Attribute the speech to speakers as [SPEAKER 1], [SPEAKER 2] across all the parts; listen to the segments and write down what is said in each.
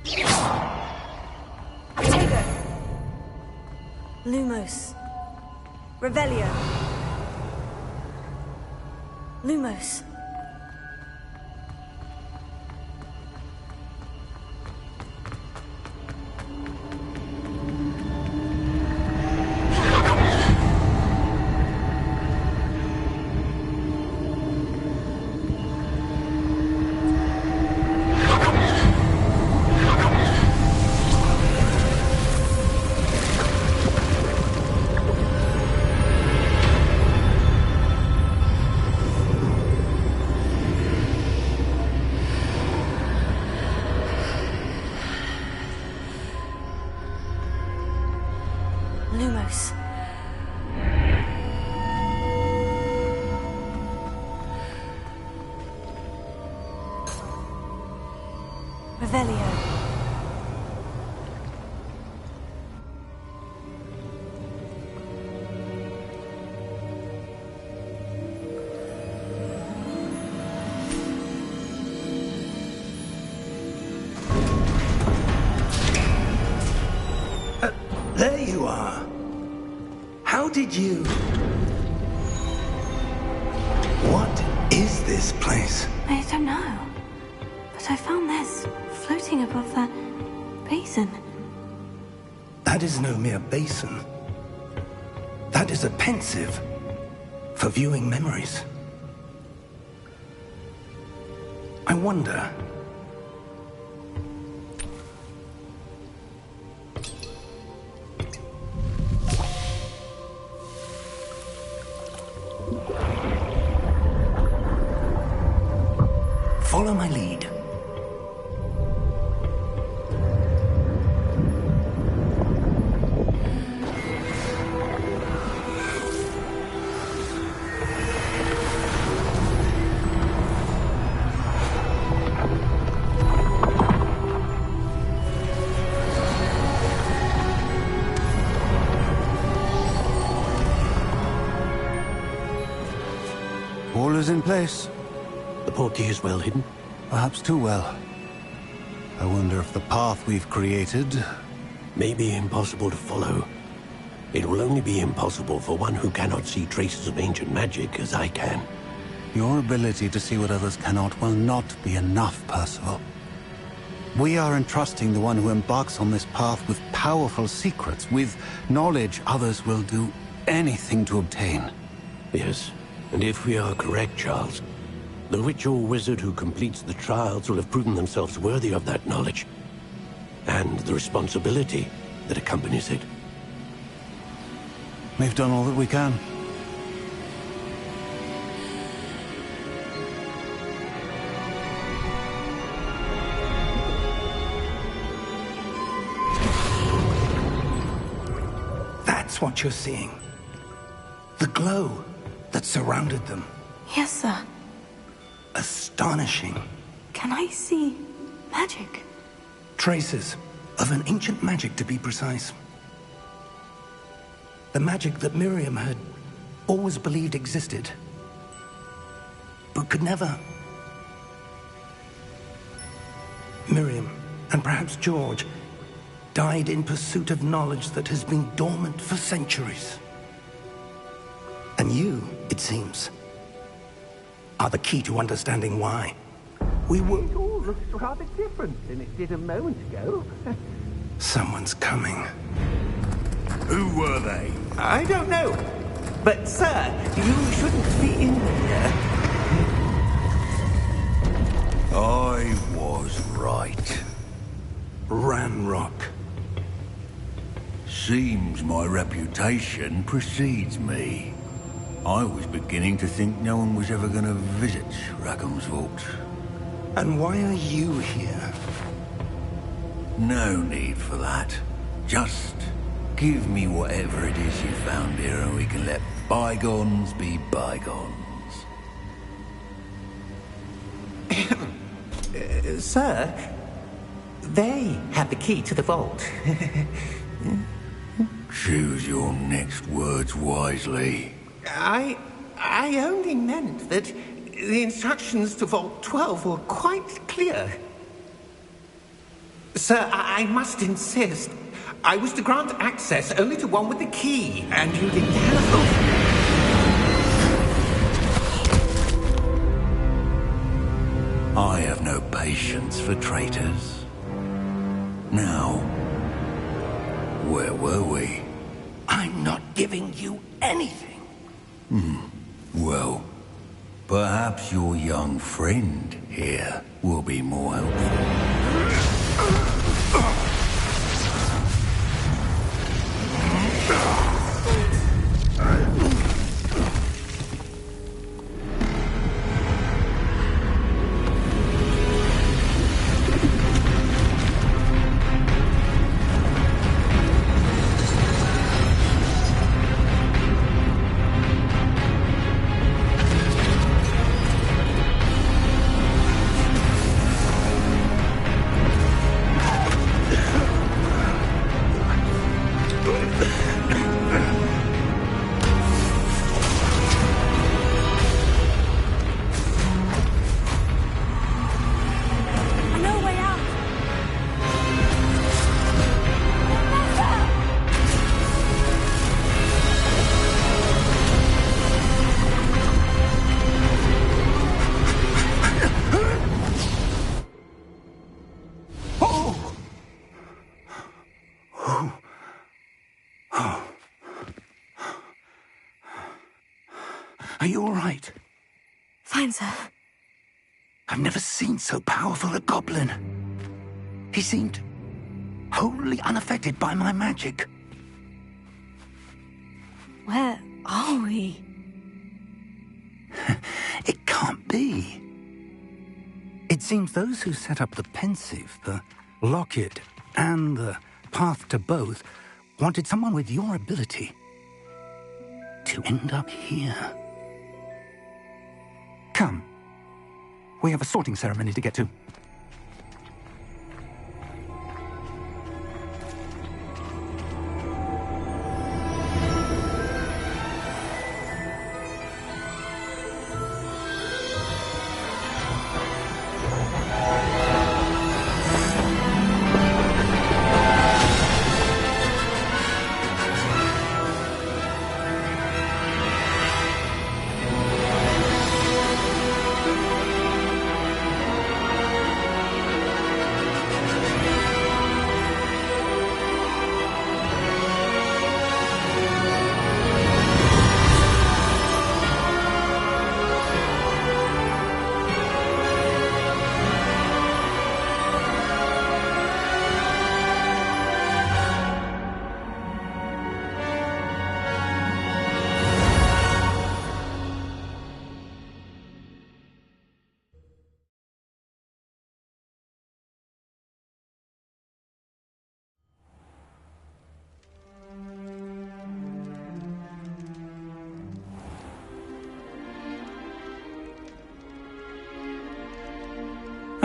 [SPEAKER 1] Tego. Lumos. Revelio. Lumos. Lumos. Revelio.
[SPEAKER 2] There you are. How did you... What is this place?
[SPEAKER 1] I don't know. But I found this floating above that basin.
[SPEAKER 2] That is no mere basin. That is a pensive for viewing memories. I wonder... Follow my lead.
[SPEAKER 3] All is in place.
[SPEAKER 4] The portkey is well hidden?
[SPEAKER 3] Perhaps too well. I wonder if the path we've created...
[SPEAKER 4] May be impossible to follow. It will only be impossible for one who cannot see traces of ancient magic as I can.
[SPEAKER 3] Your ability to see what others cannot will not be enough, Percival. We are entrusting the one who embarks on this path with powerful secrets, with knowledge others will do anything to obtain.
[SPEAKER 4] Yes, and if we are correct, Charles, the witch or wizard who completes the trials will have proven themselves worthy of that knowledge, and the responsibility that accompanies it.
[SPEAKER 3] We've done all that we can.
[SPEAKER 2] That's what you're seeing. The glow that surrounded them.
[SPEAKER 1] Yes, sir.
[SPEAKER 2] Astonishing.
[SPEAKER 1] Can I see magic?
[SPEAKER 2] Traces of an ancient magic, to be precise. The magic that Miriam had always believed existed, but could never. Miriam, and perhaps George, died in pursuit of knowledge that has been dormant for centuries. And you, it seems, are the key to understanding why. We were...
[SPEAKER 5] It all looks rather different than it did a moment ago.
[SPEAKER 2] Someone's coming.
[SPEAKER 6] Who were they?
[SPEAKER 5] I don't know. But, sir, you shouldn't be in here.
[SPEAKER 6] I was right.
[SPEAKER 2] Ranrock.
[SPEAKER 6] Seems my reputation precedes me. I was beginning to think no one was ever going to visit Rackham's vault.
[SPEAKER 2] And why are you here?
[SPEAKER 6] No need for that. Just give me whatever it is you found here and we can let bygones be bygones.
[SPEAKER 5] Sir, they have the key to the vault.
[SPEAKER 6] Choose your next words wisely.
[SPEAKER 5] I only meant that the instructions to Vault 12 were quite clear. Sir, I must insist. I was to grant access only to one with the key, and you didn't have...
[SPEAKER 6] I have no patience for traitors. Now, where were we?
[SPEAKER 2] I'm not giving you anything.
[SPEAKER 6] Well, perhaps your young friend here will be more helpful.
[SPEAKER 2] Are you all right?
[SPEAKER 1] Fine, sir.
[SPEAKER 2] I've never seen so powerful a goblin. He seemed wholly unaffected by my magic.
[SPEAKER 1] Where are we?
[SPEAKER 2] It can't be. It seems those who set up the pensive, the locket, and the path to both wanted someone with your ability to end up here. Come. We have a sorting ceremony to get to.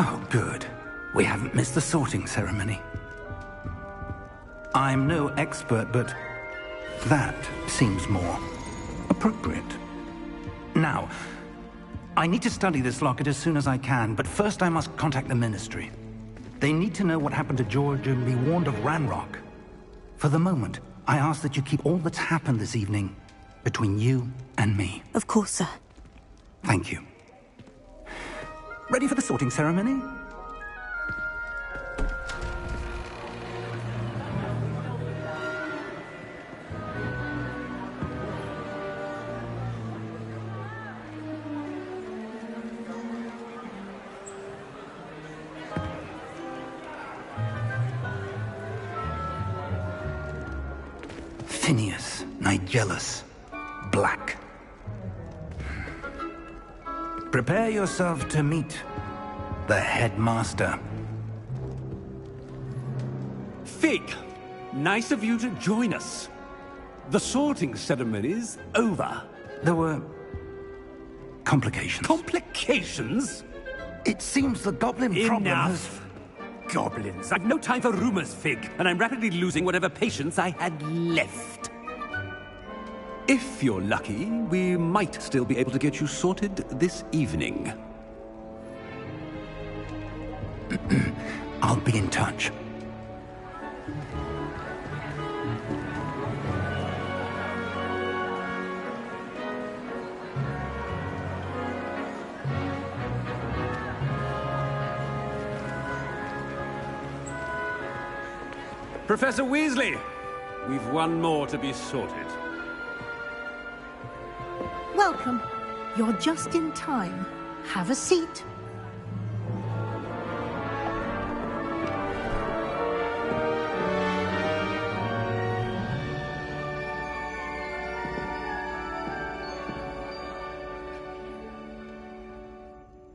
[SPEAKER 2] Oh, good. We haven't missed the sorting ceremony. I'm no expert, but that seems more appropriate. Now, I need to study this locket as soon as I can, but first I must contact the Ministry. They need to know what happened to George and be warned of Ranrock. For the moment, I ask that you keep all that's happened this evening between you and me.
[SPEAKER 1] Of course, sir.
[SPEAKER 2] Thank you. Ready for the sorting ceremony? Phineas Nigellus Black. Prepare yourself to meet the headmaster.
[SPEAKER 7] Fig, nice of you to join us. The sorting ceremony's over.
[SPEAKER 2] There were complications.
[SPEAKER 7] Complications?
[SPEAKER 2] It seems the goblin problem has...
[SPEAKER 7] Enough. Goblins. I've no time for rumors, Fig, and I'm rapidly losing whatever patience I had left. If you're lucky, we might still be able to get you sorted this evening.
[SPEAKER 2] I'll be in touch.
[SPEAKER 7] Professor Weasley, we've one more to be sorted.
[SPEAKER 8] Welcome. You're just in time. Have a seat.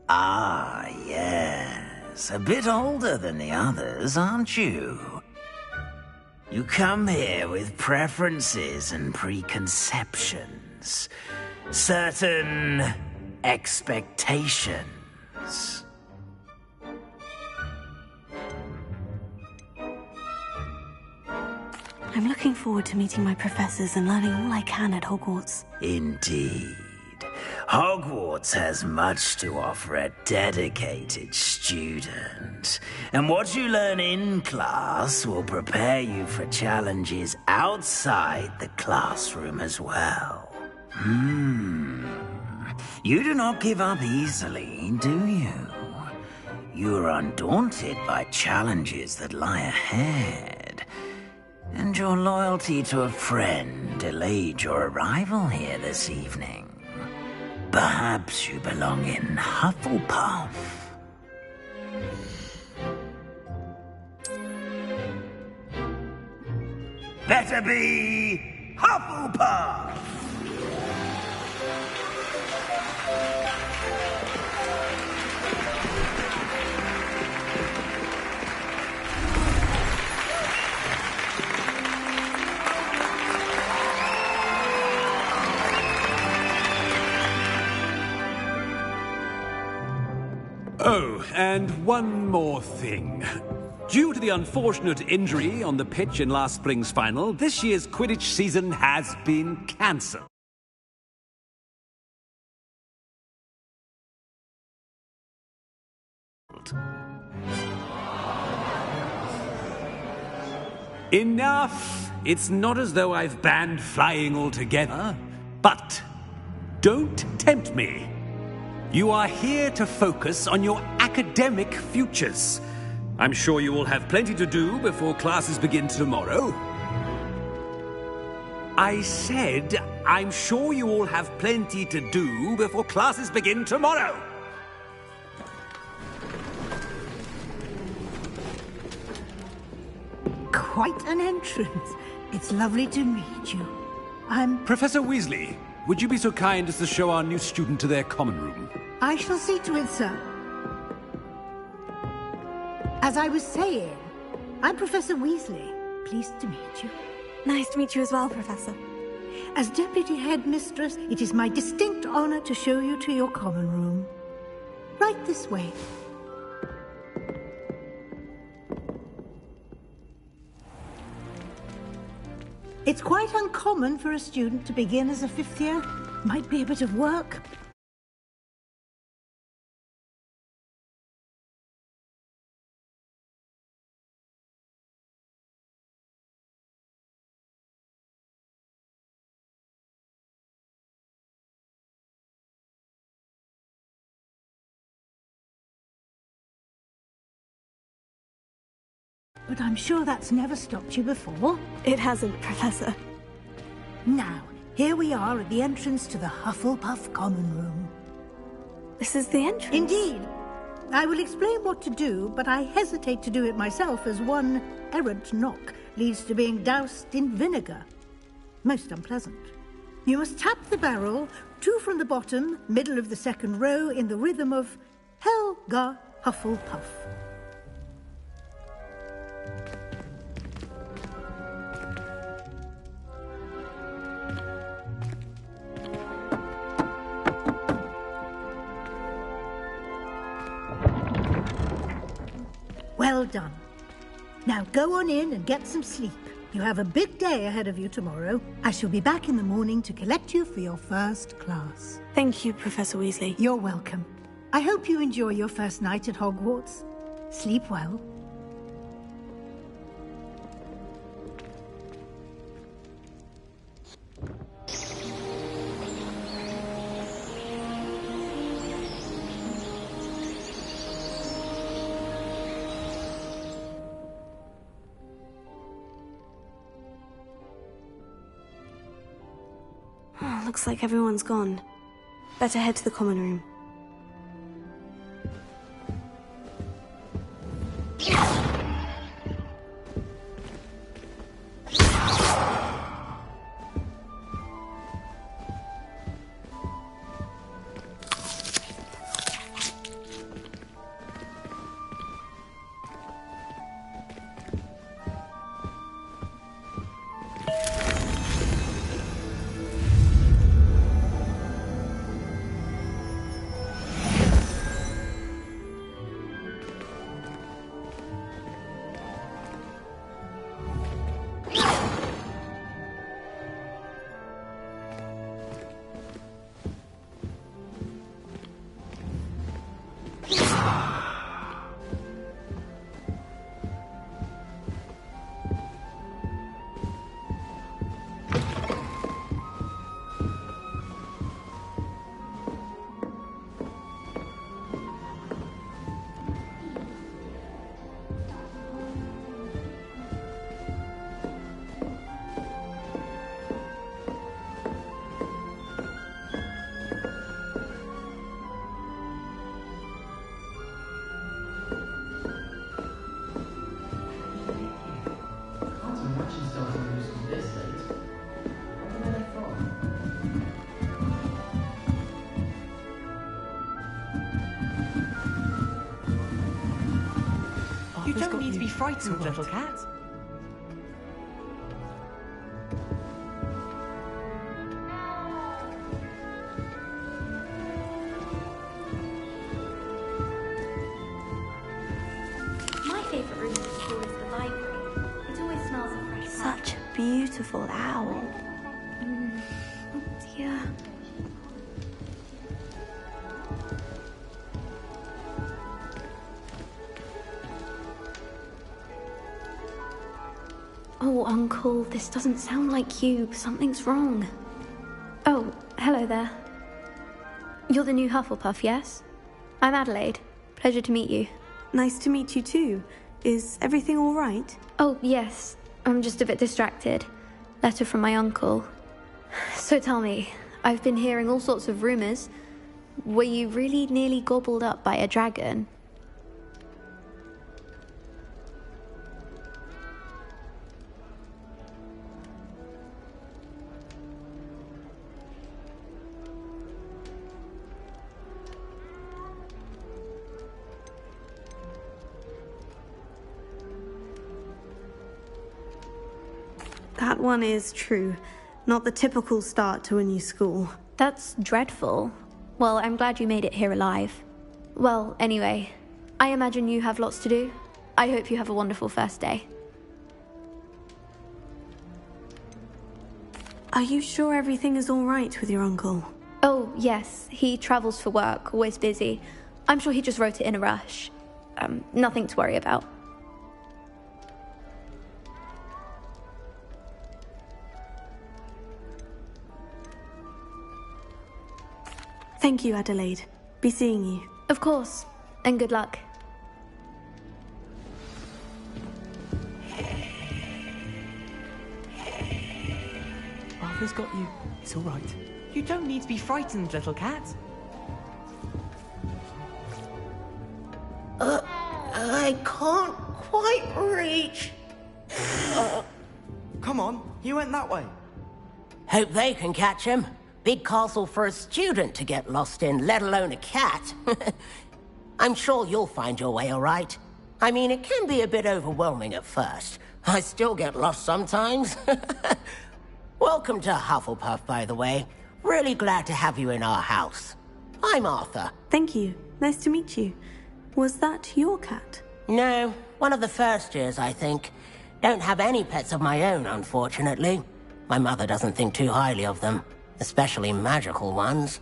[SPEAKER 9] Ah, yes. A bit older than the others, aren't you? You come here with preferences and preconceptions. Certain expectations.
[SPEAKER 1] I'm looking forward to meeting my professors and learning all I can at Hogwarts.
[SPEAKER 9] Indeed. Hogwarts has much to offer a dedicated student. And what you learn in class will prepare you for challenges outside the classroom as well. You do not give up easily, do you? You are undaunted by challenges that lie ahead. And your loyalty to a friend delayed your arrival here this evening. Perhaps you belong in Hufflepuff. Better be Hufflepuff!
[SPEAKER 7] Oh, and one more thing. Due to the unfortunate injury on the pitch in last spring's final, this year's Quidditch season has been cancelled. Enough! It's not as though I've banned flying altogether, but don't tempt me. You are here to focus on your academic futures. I'm sure you will have plenty to do before classes begin tomorrow. I said, I'm sure you all have plenty to do before classes begin tomorrow.
[SPEAKER 8] Quite an entrance. It's lovely to meet you.
[SPEAKER 7] Professor Weasley, would you be so kind as to show our new student to their common room?
[SPEAKER 8] I shall see to it, sir. As I was saying, I'm Professor Weasley. Pleased to meet you.
[SPEAKER 1] Nice to meet you as well, Professor.
[SPEAKER 8] As Deputy Headmistress, it is my distinct honor to show you to your common room. Right this way. It's quite uncommon for a student to begin as a fifth year. Might be a bit of work. But I'm sure that's never stopped you before.
[SPEAKER 1] It hasn't, Professor.
[SPEAKER 8] Now, here we are at the entrance to the Hufflepuff Common Room.
[SPEAKER 1] This is the entrance?
[SPEAKER 8] Indeed. I will explain what to do, but I hesitate to do it myself as one errant knock leads to being doused in vinegar. Most unpleasant. You must tap the barrel, 2 from the bottom, middle of the second row, in the rhythm of Helga Hufflepuff. Well done. Now go on in and get some sleep. You have a big day ahead of you tomorrow. I shall be back in the morning to collect you for your first class.
[SPEAKER 1] Thank you, Professor Weasley.
[SPEAKER 8] You're welcome. I hope you enjoy your first night at Hogwarts. Sleep well.
[SPEAKER 1] Looks like everyone's gone. Better head to the common room.
[SPEAKER 10] You don't need to be frightened, little cat.
[SPEAKER 1] My favourite room in the school is the library. It always smells of fresh. Such a beautiful owl. Oh dear. Oh, Uncle, this doesn't sound like you. Something's wrong. Oh, hello there. You're the new Hufflepuff, yes? I'm Adelaide. Pleasure to meet you.
[SPEAKER 11] Nice to meet you too. Is everything all right?
[SPEAKER 1] Oh, yes. I'm just a bit distracted. Letter from my uncle. So tell me, I've been hearing all sorts of rumors. Were you really nearly gobbled up by a dragon?
[SPEAKER 11] That one is true. Not the typical start to a new school.
[SPEAKER 1] That's dreadful. Well, I'm glad you made it here alive. Well, anyway, I imagine you have lots to do. I hope you have a wonderful first day.
[SPEAKER 11] Are you sure everything is all right with your uncle?
[SPEAKER 1] Oh, yes. He travels for work, always busy. I'm sure he just wrote it in a rush. Nothing to worry about.
[SPEAKER 11] Thank you, Adelaide. Be seeing you.
[SPEAKER 1] Of course. And good luck.
[SPEAKER 10] Arthur's got you. It's all right. You don't need to be frightened, little cat.
[SPEAKER 12] I can't quite reach.
[SPEAKER 13] Come on, he went that way.
[SPEAKER 12] Hope they can catch him. Big castle for a student to get lost in, let alone a cat. I'm sure you'll find your way all right. I mean, it can be a bit overwhelming at first. I still get lost sometimes. Welcome to Hufflepuff, by the way. Really glad to have you in our house. I'm Arthur.
[SPEAKER 11] Thank you. Nice to meet you. Was that your cat?
[SPEAKER 12] No, one of the first years, I think. Don't have any pets of my own, unfortunately. My mother doesn't think too highly of them. Especially magical ones.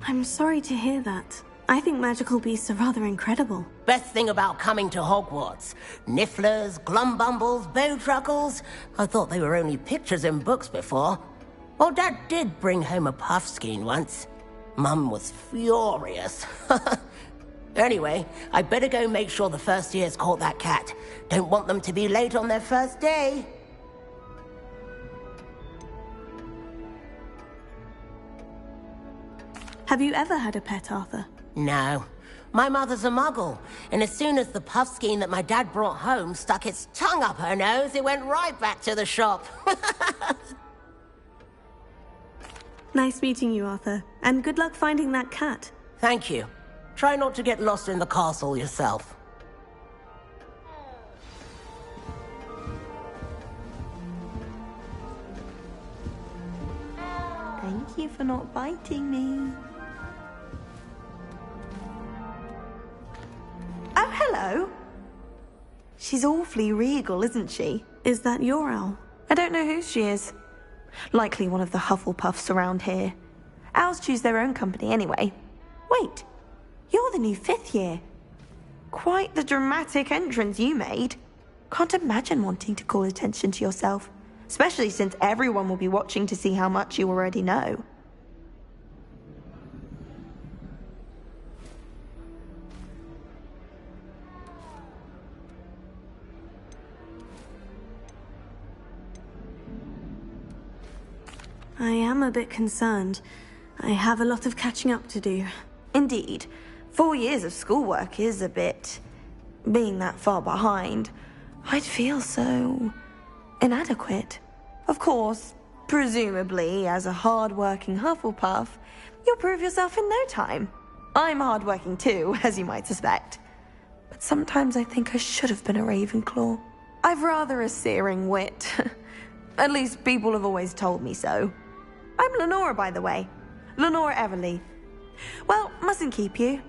[SPEAKER 11] I'm sorry to hear that. I think magical beasts are rather incredible.
[SPEAKER 12] Best thing about coming to Hogwarts. Nifflers, glumbumbles, bowtruckles. I thought they were only pictures in books before. Well, Dad did bring home a puffskein once. Mum was furious. Anyway, I better go make sure the first years caught that cat. Don't want them to be late on their first day.
[SPEAKER 11] Have you ever had a pet, Arthur?
[SPEAKER 12] No. My mother's a muggle, and as soon as the puffskein that my dad brought home stuck its tongue up her nose, it went right back to the shop.
[SPEAKER 11] Nice meeting you, Arthur. And good luck finding that cat.
[SPEAKER 12] Thank you. Try not to get lost in the castle yourself.
[SPEAKER 13] Thank you for not biting me. Oh, hello. She's awfully regal, isn't she?
[SPEAKER 11] Is that your owl?
[SPEAKER 13] I don't know who she is. Likely one of the Hufflepuffs around here. Owls choose their own company anyway. Wait, you're the new 5th year. Quite the dramatic entrance you made. Can't imagine wanting to call attention to yourself, especially since everyone will be watching to see how much you already know.
[SPEAKER 11] I am a bit concerned. I have a lot of catching up to do.
[SPEAKER 13] Indeed. 4 years of schoolwork is a bit... being that far behind. I'd feel so... inadequate. Of course, presumably, as a hard-working Hufflepuff, you'll prove yourself in no time. I'm hard-working too, as you might suspect. But sometimes I think I should have been a Ravenclaw. I've rather a searing wit. At least people have always told me so. I'm Lenora, by the way. Lenora Everly. Well, mustn't keep you.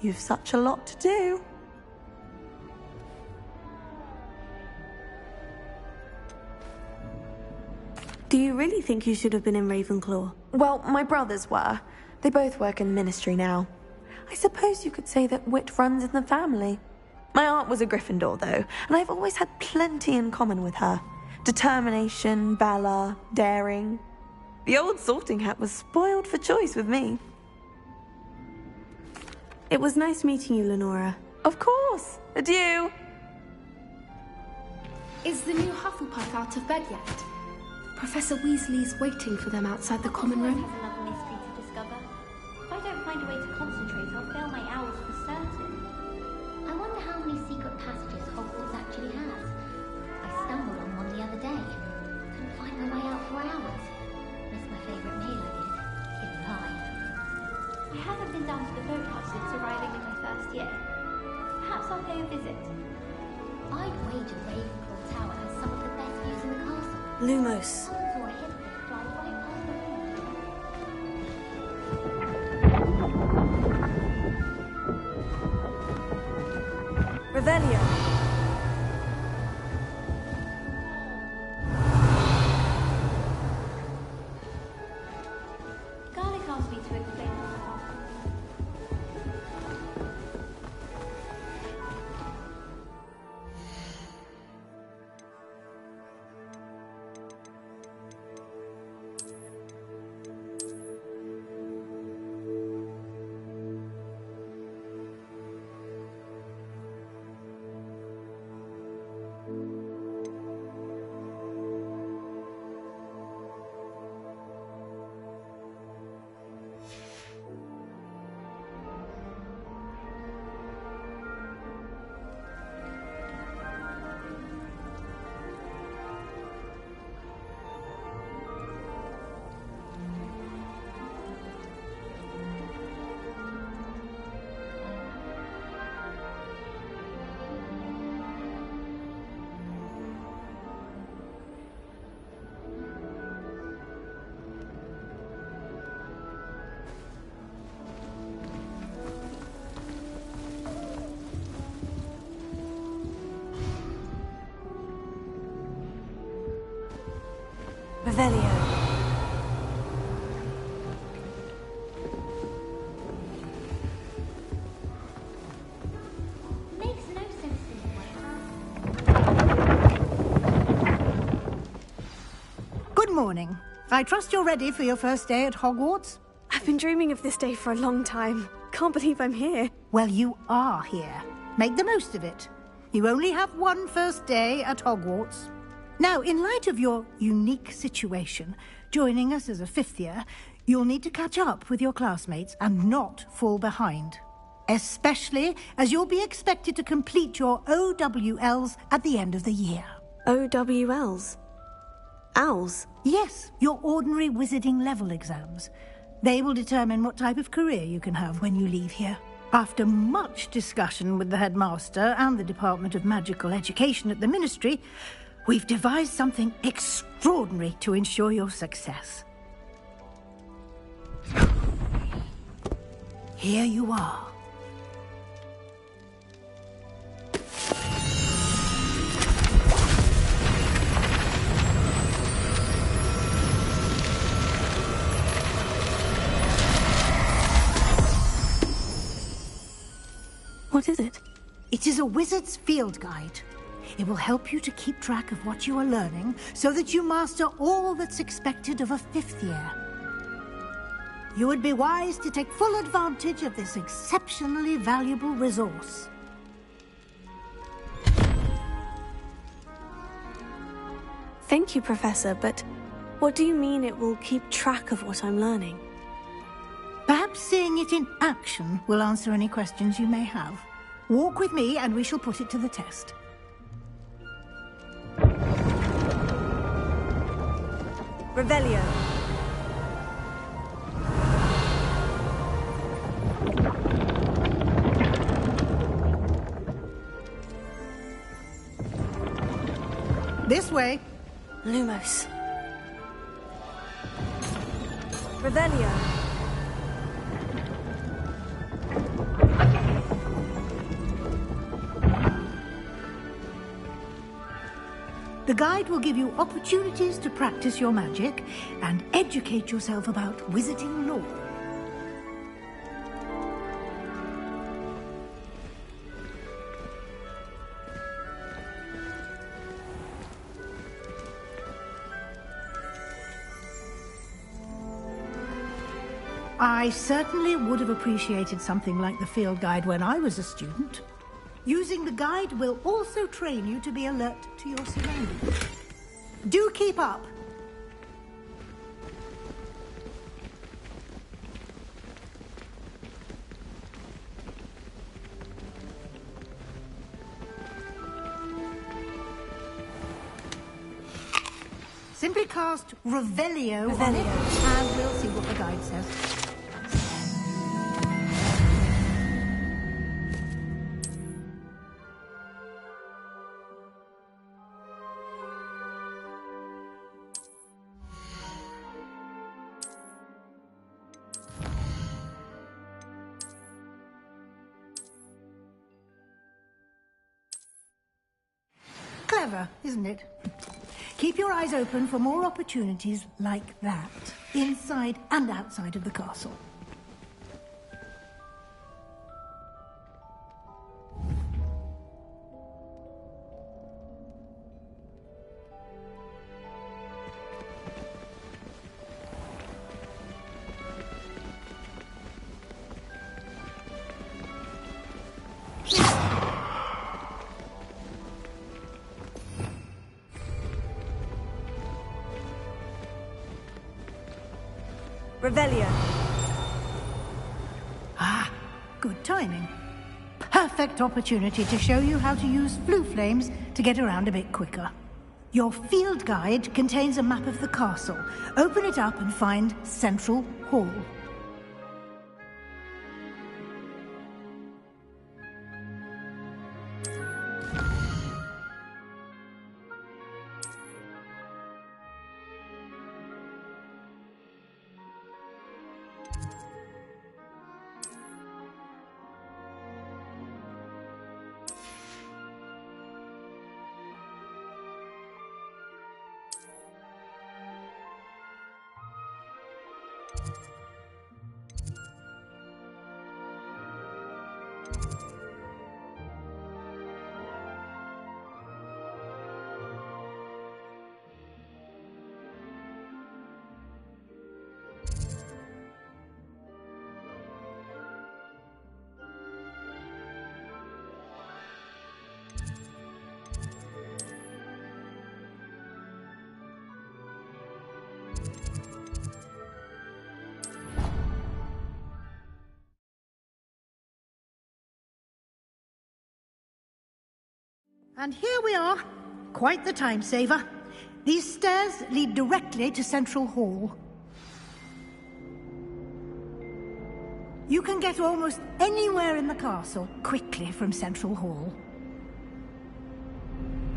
[SPEAKER 13] You've such a lot to do.
[SPEAKER 11] Do you really think you should have been in Ravenclaw?
[SPEAKER 13] Well, my brothers were. They both work in ministry now. I suppose you could say that wit runs in the family. My aunt was a Gryffindor, though, and I've always had plenty in common with her. Determination, valor, daring. The old sorting hat was spoiled for choice with me.
[SPEAKER 11] It was nice meeting you, Lenora.
[SPEAKER 13] Of course. Adieu.
[SPEAKER 14] Is the new Hufflepuff out of bed yet? Professor Weasley's waiting for them outside the common room.
[SPEAKER 15] Has another mystery to discover. If I don't find a way to concentrate, I'll fail my owls for certain. I wonder how many secret passages Hogwarts actually has. I stumbled on one the other day. Couldn't find my way out for hours. Missed my favourite meal, I did. Hidden pie. I haven't been down to the boathouse since arriving in my first year. Perhaps I'll pay a visit. I'd wager Ravenclaw Tower has some of the best views in the castle.
[SPEAKER 11] Lumos.
[SPEAKER 13] Revelio.
[SPEAKER 15] Garlic asked me to explain this.
[SPEAKER 13] Revelio.
[SPEAKER 15] Makes no sense to me.
[SPEAKER 8] Good morning. I trust you're ready for your first day at Hogwarts?
[SPEAKER 11] I've been dreaming of this day for a long time. can't believe I'm here.
[SPEAKER 8] Well, you are here. Make the most of it. You only have one first day at Hogwarts. Now, in light of your unique situation, joining us as a fifth year, you'll need to catch up with your classmates and not fall behind. Especially as you'll be expected to complete your OWLs at the end of the year.
[SPEAKER 11] OWLs? Owls?
[SPEAKER 8] Yes, your ordinary wizarding level exams. They will determine what type of career you can have when you leave here. After much discussion with the headmaster and the Department of Magical Education at the Ministry, we've devised something extraordinary to ensure your success. Here you are.
[SPEAKER 11] What is it?
[SPEAKER 8] It is a wizard's field guide. It will help you to keep track of what you are learning so that you master all that's expected of a fifth year. You would be wise to take full advantage of this exceptionally valuable resource.
[SPEAKER 11] Thank you, Professor, but what do you mean it will keep track of what I'm learning?
[SPEAKER 8] Perhaps seeing it in action will answer any questions you may have. Walk with me and we shall put it to the test.
[SPEAKER 11] Revelio.
[SPEAKER 8] This way.
[SPEAKER 11] Lumos. Revelio.
[SPEAKER 8] The guide will give you opportunities to practice your magic and educate yourself about wizarding lore. I certainly would have appreciated something like the field guide when I was a student. Using the guide will also train you to be alert to your surroundings. Do keep up. Simply cast Revelio on it, and we'll see what the guide says. Clever, isn't it? Keep your eyes open for more opportunities like that, inside and outside of the castle.
[SPEAKER 11] Revelio.
[SPEAKER 8] Ah, good timing. Perfect opportunity to show you how to use flue flames to get around a bit quicker. Your field guide contains a map of the castle. Open it up and find Central Hall. And here we are. Quite the time saver. These stairs lead directly to Central Hall. You can get almost anywhere in the castle quickly from Central Hall.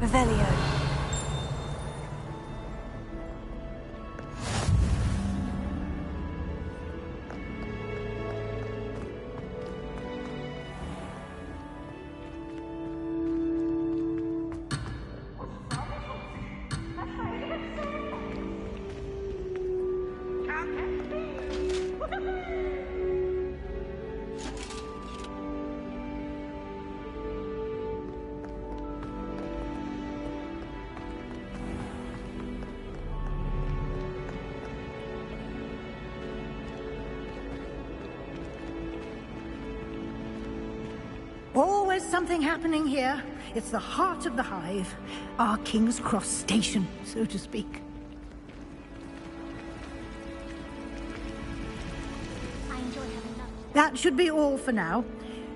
[SPEAKER 13] Revelio.
[SPEAKER 8] Always something happening here. It's the heart of the hive. Our King's Cross station, so to speak. That should be all for now.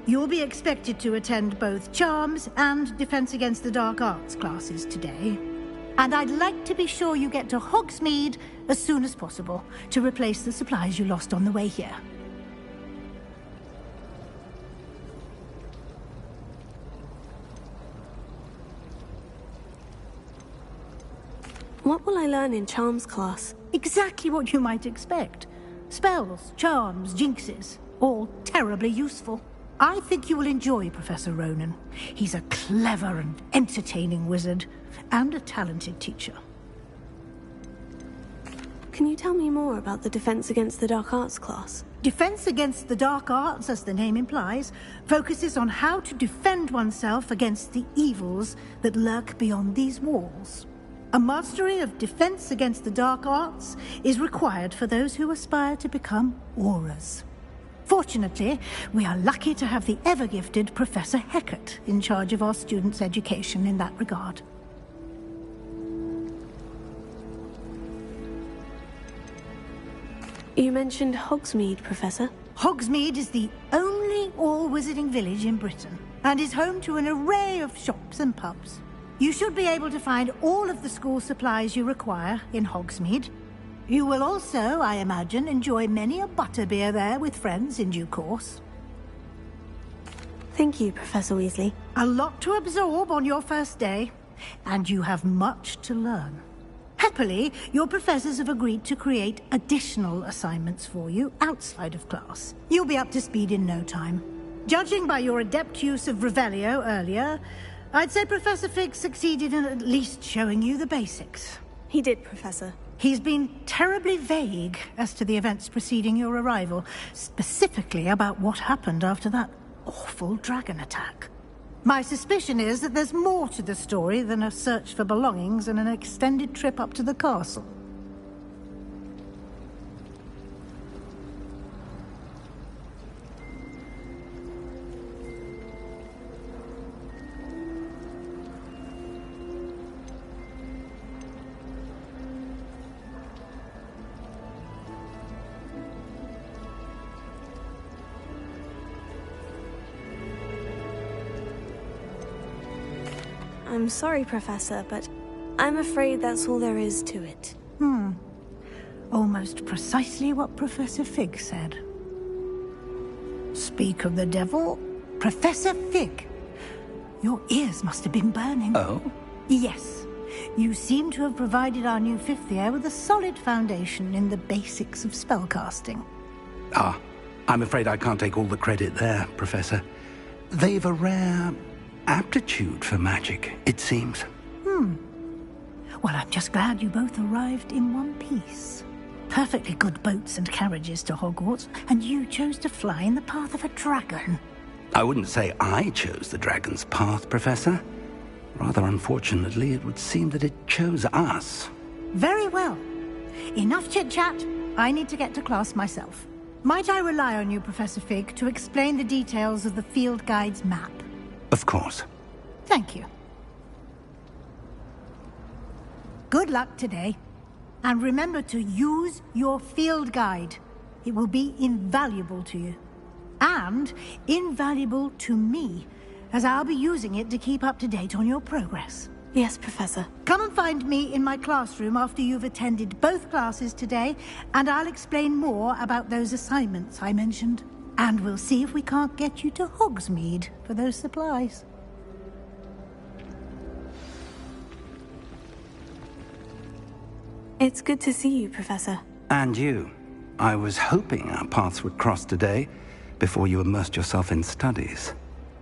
[SPEAKER 8] You'll be expected to attend both Charms and Defense Against the Dark Arts classes today. And I'd like to be sure you get to Hogsmeade as soon as possible to replace the supplies you lost on the way here.
[SPEAKER 11] What will I learn in Charms class?
[SPEAKER 8] Exactly what you might expect. Spells, charms, jinxes, all terribly useful. I think you will enjoy Professor Ronan. He's a clever and entertaining wizard, and a talented teacher.
[SPEAKER 11] Can you tell me more about the Defense Against the Dark Arts class?
[SPEAKER 8] Defense Against the Dark Arts, as the name implies, focuses on how to defend oneself against the evils that lurk beyond these walls. A mastery of Defense Against the Dark Arts is required for those who aspire to become Auras. Fortunately, we are lucky to have the ever-gifted Professor Hecat in charge of our students' education in that regard.
[SPEAKER 11] You mentioned Hogsmeade, Professor.
[SPEAKER 8] Hogsmeade is the only all-wizarding village in Britain, and is home to an array of shops and pubs. You should be able to find all of the school supplies you require in Hogsmeade. You will also, I imagine, enjoy many a butterbeer there with friends in due course.
[SPEAKER 11] Thank you, Professor Weasley.
[SPEAKER 8] A lot to absorb on your first day, and you have much to learn. Happily, your professors have agreed to create additional assignments for you outside of class. You'll be up to speed in no time. Judging by your adept use of Revelio earlier, I'd say Professor Fig succeeded in at least showing you the basics.
[SPEAKER 11] He did, Professor.
[SPEAKER 8] He's been terribly vague as to the events preceding your arrival, specifically about what happened after that awful dragon attack. My suspicion is that there's more to the story than a search for belongings and an extended trip up to the castle.
[SPEAKER 11] I'm sorry, Professor, but I'm afraid that's all there is to it.
[SPEAKER 8] Almost precisely what Professor Fig said. Speak of the devil, Professor Fig. Your ears must have been burning.
[SPEAKER 2] Oh?
[SPEAKER 8] Yes. You seem to have provided our new fifth year with a solid foundation in the basics of spellcasting.
[SPEAKER 2] Ah, I'm afraid I can't take all the credit there, Professor. They've a rare aptitude for magic, it seems.
[SPEAKER 8] Well, I'm just glad you both arrived in one piece. Perfectly good boats and carriages to Hogwarts, and you chose to fly in the path of a dragon.
[SPEAKER 2] I wouldn't say I chose the dragon's path, Professor. Rather unfortunately, it would seem that it chose us.
[SPEAKER 8] Very well. Enough chit-chat. I need to get to class myself. Might I rely on you, Professor Fig, to explain the details of the field guide's map?
[SPEAKER 2] Of course.
[SPEAKER 8] Thank you. Good luck today. And remember to use your field guide. It will be invaluable to you. And invaluable to me, as I'll be using it to keep up to date on your progress.
[SPEAKER 11] Yes, Professor.
[SPEAKER 8] Come and find me in my classroom after you've attended both classes today, and I'll explain more about those assignments I mentioned. And we'll see if we can't get you to Hogsmeade for those supplies.
[SPEAKER 11] It's good to see you, Professor.
[SPEAKER 2] And you. I was hoping our paths would cross today, before you immersed yourself in studies.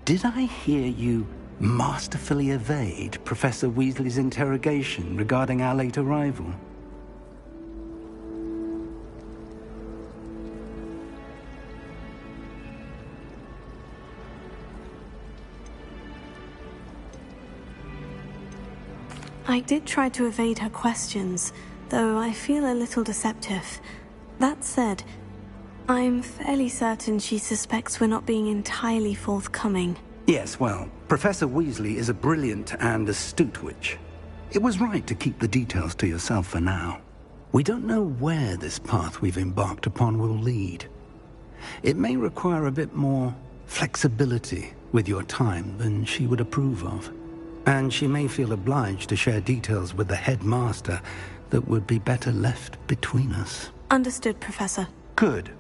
[SPEAKER 2] Did I hear you masterfully evade Professor Weasley's interrogation regarding our late arrival?
[SPEAKER 11] I did try to evade her questions, though I feel a little deceptive. That said, I'm fairly certain she suspects we're not being entirely forthcoming.
[SPEAKER 2] Yes, well, Professor Weasley is a brilliant and astute witch. It was right to keep the details to yourself for now. We don't know where this path we've embarked upon will lead. It may require a bit more flexibility with your time than she would approve of. And she may feel obliged to share details with the headmaster that would be better left between us.
[SPEAKER 11] Understood, Professor.
[SPEAKER 2] Good.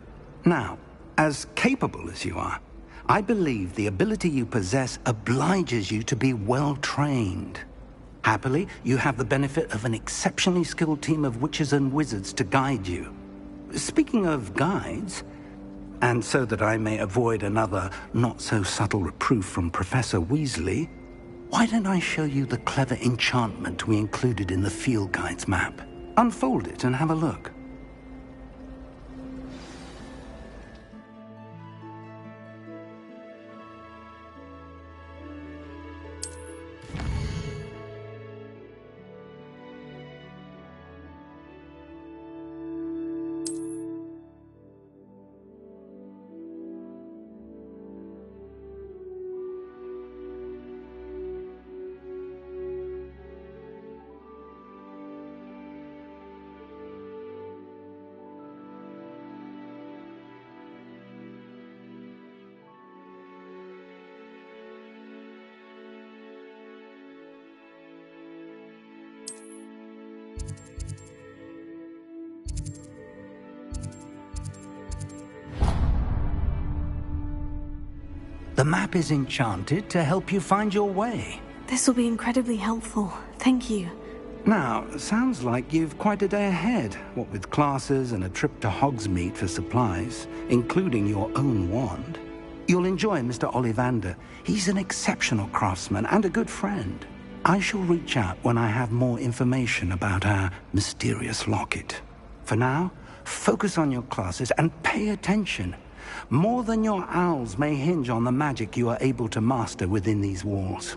[SPEAKER 2] Now, as capable as you are, I believe the ability you possess obliges you to be well-trained. Happily, you have the benefit of an exceptionally skilled team of witches and wizards to guide you. Speaking of guides, and so that I may avoid another not-so-subtle reproof from Professor Weasley, why don't I show you the clever enchantment we included in the field guide's map? Unfold it and have a look. The map is enchanted to help you find your way.
[SPEAKER 11] This will be incredibly helpful. Thank you.
[SPEAKER 2] Now, sounds like you've quite a day ahead, what with classes and a trip to Hogsmeade for supplies, including your own wand. You'll enjoy Mr. Ollivander. He's an exceptional craftsman and a good friend. I shall reach out when I have more information about our mysterious locket. For now, focus on your classes and pay attention. More than your owls may hinge on the magic you are able to master within these walls.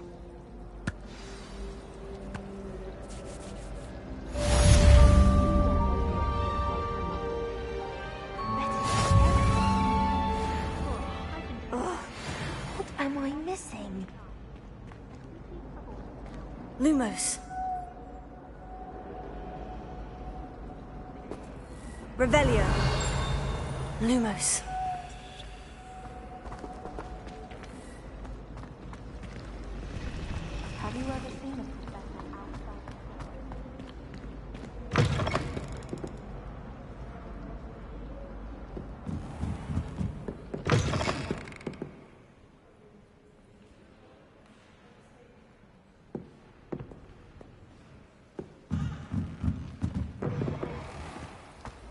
[SPEAKER 15] What am I missing?
[SPEAKER 13] Lumos. Revelio. Lumos.
[SPEAKER 15] Have you ever seen a professor outside?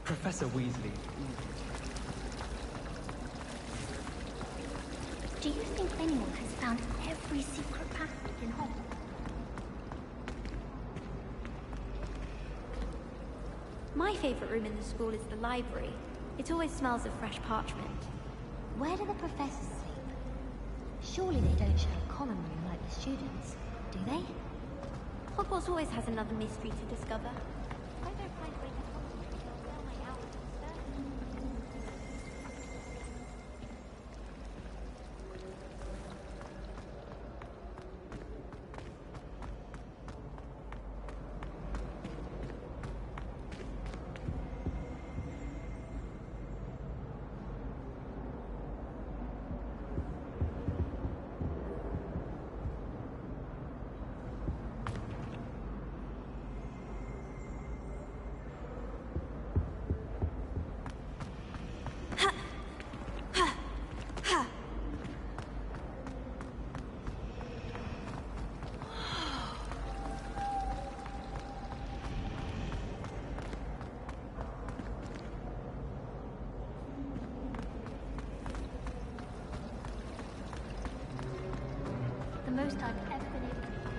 [SPEAKER 10] Professor Weasley.
[SPEAKER 15] Do you think anyone has found every secret passage in Hogwarts?
[SPEAKER 1] My favourite room in the school is the library. It always smells of fresh parchment.
[SPEAKER 15] Where do the professors sleep? Surely they don't share a common room like the students, do they?
[SPEAKER 1] Hogwarts always has another mystery to discover. I don't find a way to concentrate or fill my hours with study.
[SPEAKER 15] most I've ever been able to find.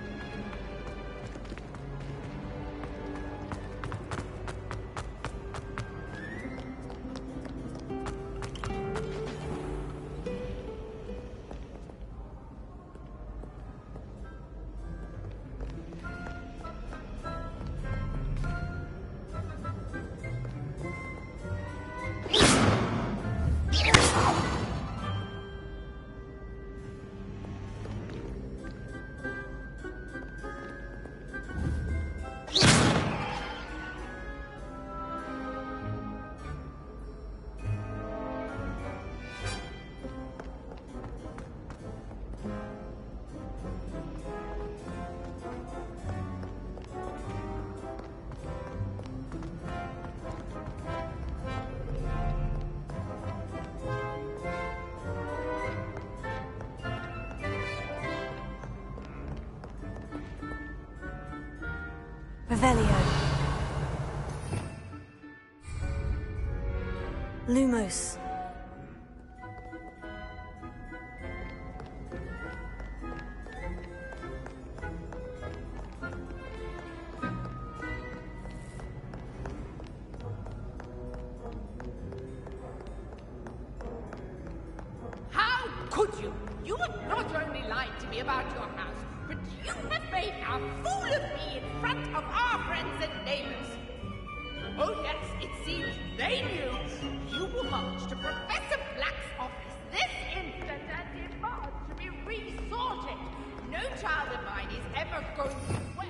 [SPEAKER 11] Revelio. Lumos.
[SPEAKER 16] How could you? You have not only lied to me about your house, but you have made a fool of me in front of our friends and neighbors. Oh yes, it seems they knew you will march to Professor Black's office this instant and demand to be resorted. No child of mine is ever going to wear...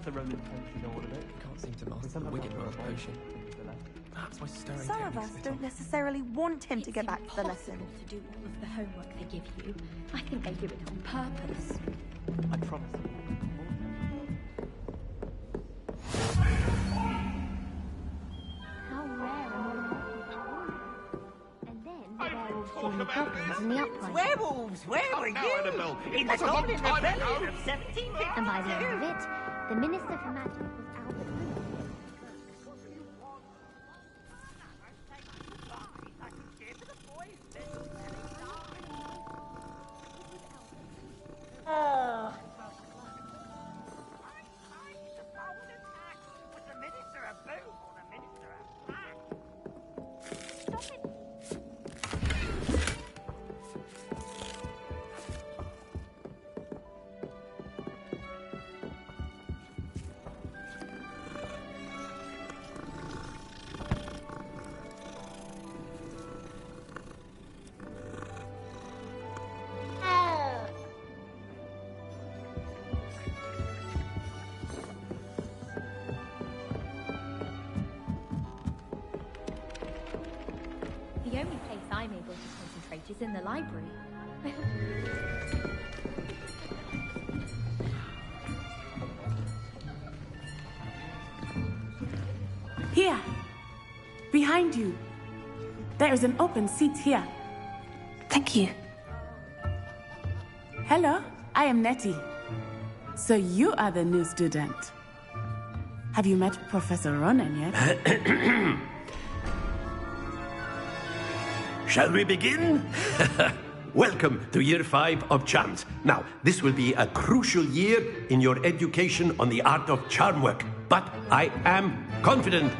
[SPEAKER 10] the Roman potion all of it.
[SPEAKER 17] Can't seem to master the Wiggenworld potion. Perhaps my stirring
[SPEAKER 13] Some of us don't necessarily want him to get back to the lesson.
[SPEAKER 15] To do all of the homework they give you. I think they do it on purpose.
[SPEAKER 10] I promise.
[SPEAKER 15] How rare and then the werewolves join the goblins in the uprising.
[SPEAKER 9] Werewolves! Where were you? In the Goblin Rebellion of 1750.
[SPEAKER 15] And by the end of it, the Minister for Magic was Albert Moon.
[SPEAKER 9] Oh.
[SPEAKER 15] The only place I'm able to concentrate is in the library.
[SPEAKER 18] Here! Behind you! There is an open seat here.
[SPEAKER 11] Thank you.
[SPEAKER 18] Hello, I am Nettie. So you are the new student. Have you met Professor Ronan yet?
[SPEAKER 4] Shall we begin? Welcome to Year 5 of Charms. Now, this will be a crucial year in your education on the art of charm work. But I am confident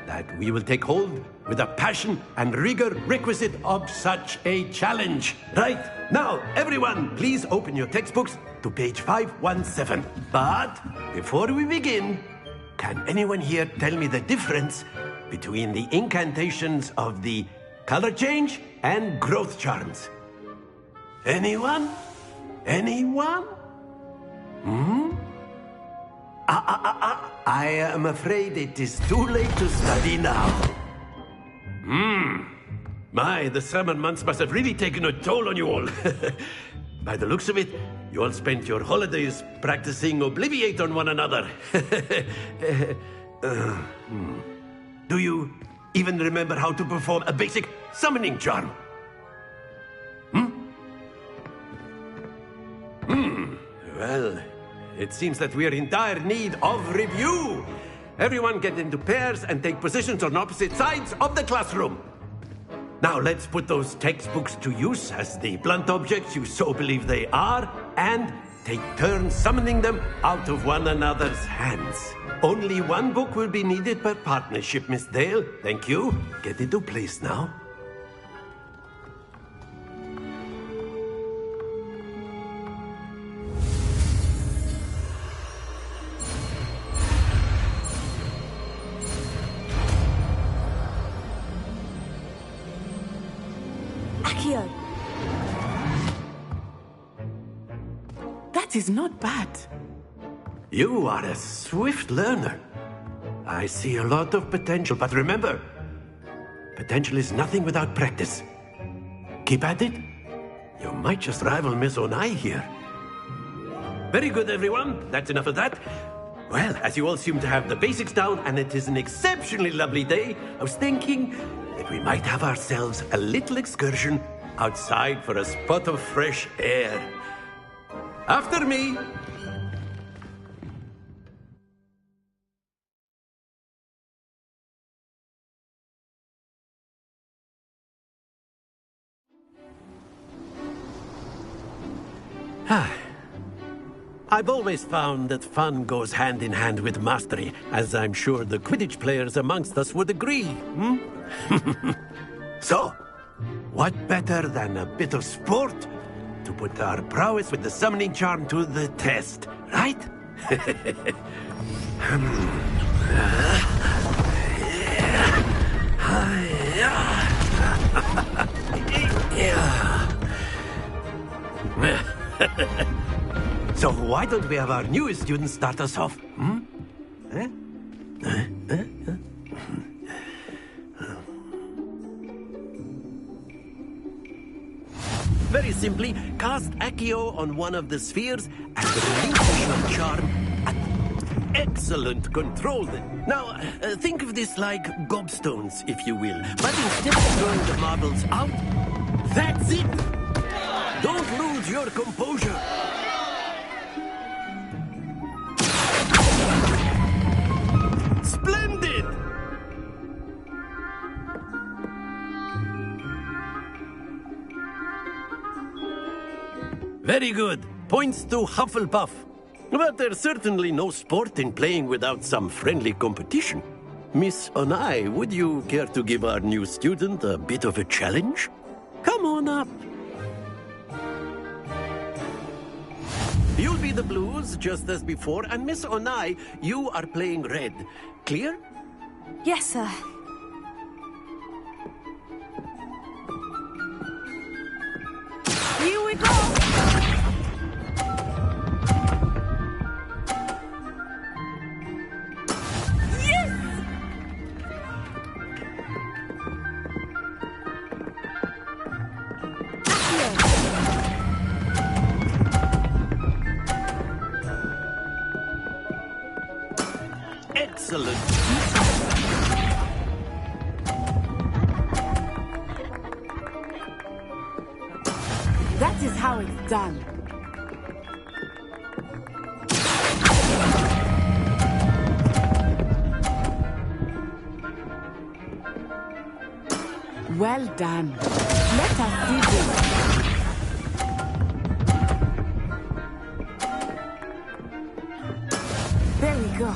[SPEAKER 4] that we will take hold with the passion and rigor requisite of such a challenge. Right, now, everyone, please open your textbooks to page 517. But before we begin, can anyone here tell me the difference between the incantations of the color change and growth charms? Anyone? Anyone? I am afraid it is too late to study now. My, the summer months must have really taken a toll on you all. By the looks of it, you all spent your holidays practicing Obliviate on one another. Do you even remember how to perform a basic summoning charm? Well, it seems that we are in dire need of review. Everyone get into pairs and take positions on opposite sides of the classroom. Now let's put those textbooks to use as the blunt objects you so believe they are, and take turns summoning them out of one another's hands. Only one book will be needed per partnership, Miss Dale. Thank you. Get into place now.
[SPEAKER 18] Akio! That is not bad.
[SPEAKER 4] You are a swift learner. I see a lot of potential, but remember, potential is nothing without practice. Keep at it. You might just rival Miss Onai here. Very good, everyone. That's enough of that. Well, as you all seem to have the basics down, and it is an exceptionally lovely day, I was thinking that we might have ourselves a little excursion outside for a spot of fresh air. After me. I've always found that fun goes hand in hand with mastery, as I'm sure the Quidditch players amongst us would agree. So, what better than a bit of sport to put our prowess with the summoning charm to the test, right? So why don't we have our newest student start us off? cast Accio on one of the spheres and relinquish your charm at excellent control. Now, think of this like gobstones, if you will. But instead of throwing the marbles out, that's it! Don't lose your composure. Splendid! Very good. Points to Hufflepuff. But there's certainly no sport in playing without some friendly competition. Miss Onai, would you care to give our new student a bit of a challenge? Come on up. You'll be the blues, just as before, and Miss Onai, you are playing red. Clear?
[SPEAKER 11] Yes, sir.
[SPEAKER 18] Here we go!
[SPEAKER 4] Excellent.
[SPEAKER 18] That is how it's done. Well done. Let us see this. There we go.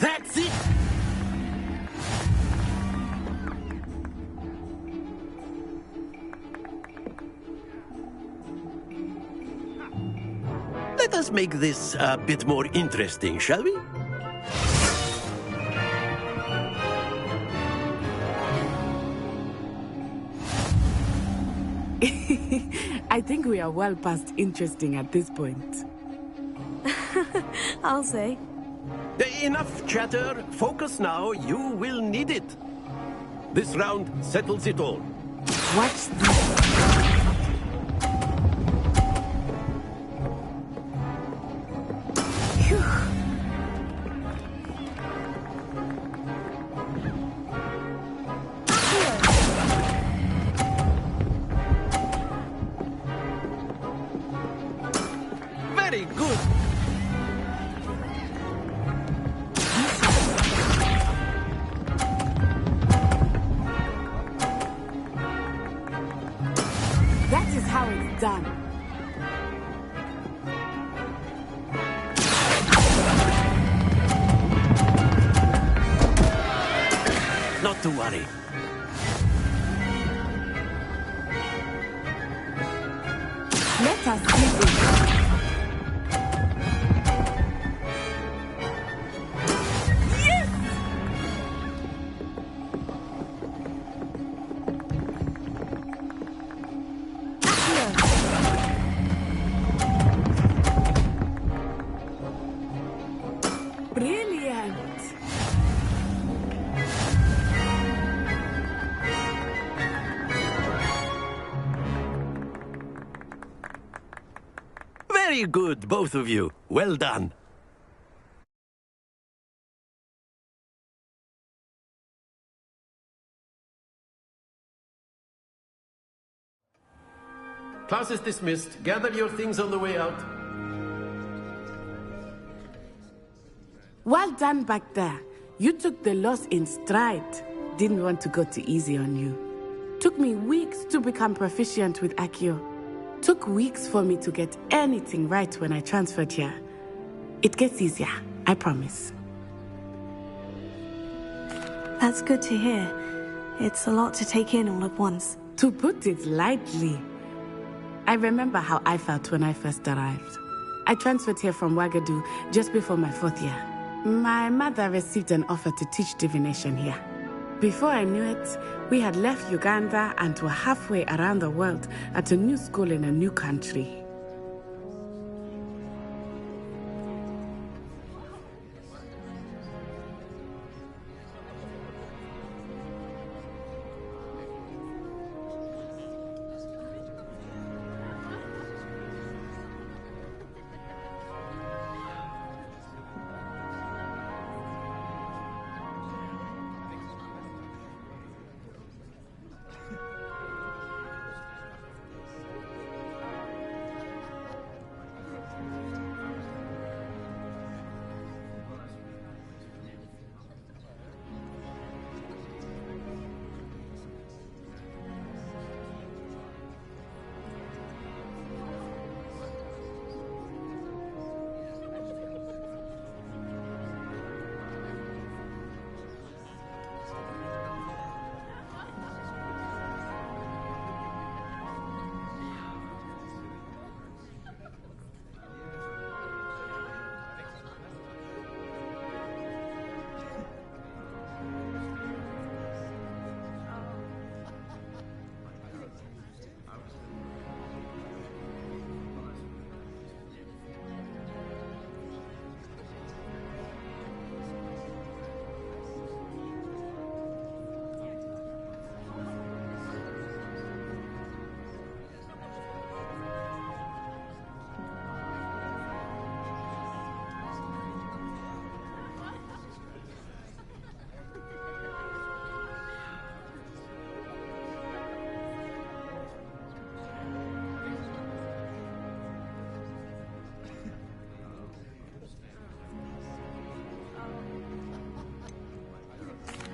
[SPEAKER 4] That's it! Let us make this a bit more interesting, shall we?
[SPEAKER 18] I think we are well past interesting at this point.
[SPEAKER 11] I'll say.
[SPEAKER 4] Enough chatter. Focus now. You will need it. This round settles it all.
[SPEAKER 18] Watch this.
[SPEAKER 4] Very good.
[SPEAKER 18] That is how it's done.
[SPEAKER 4] Not to worry.
[SPEAKER 18] Let us see this. Brilliant!
[SPEAKER 4] Very good, both of you. Well done. Class is dismissed. Gather your things on the way out.
[SPEAKER 18] Well done back there. You took the loss in stride. Didn't want to go too easy on you. Took me weeks to become proficient with Accio. Took weeks for me to get anything right when I transferred here. It gets easier, I promise.
[SPEAKER 11] That's good to hear. It's a lot to take in all at once.
[SPEAKER 18] To put it lightly, I remember how I felt when I first arrived. I transferred here from Wagadu just before my 4th year. My mother received an offer to teach divination here. Before I knew it, we had left Uganda and were halfway around the world at a new school in a new country.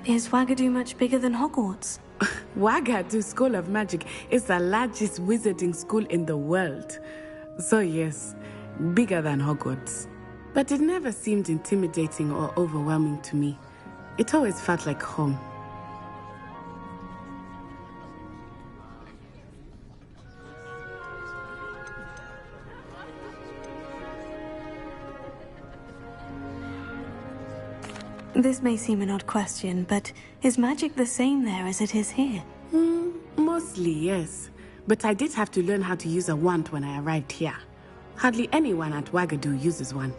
[SPEAKER 11] Is Wagadu much bigger than Hogwarts?
[SPEAKER 18] Wagadu School of Magic is the largest wizarding school in the world. So yes, bigger than Hogwarts. But it never seemed intimidating or overwhelming to me. It always felt like home.
[SPEAKER 11] This may seem an odd question, but is magic the same there as it is here?
[SPEAKER 18] Mostly, yes. But I did have to learn how to use a wand when I arrived here. Hardly anyone at Wagadu uses one.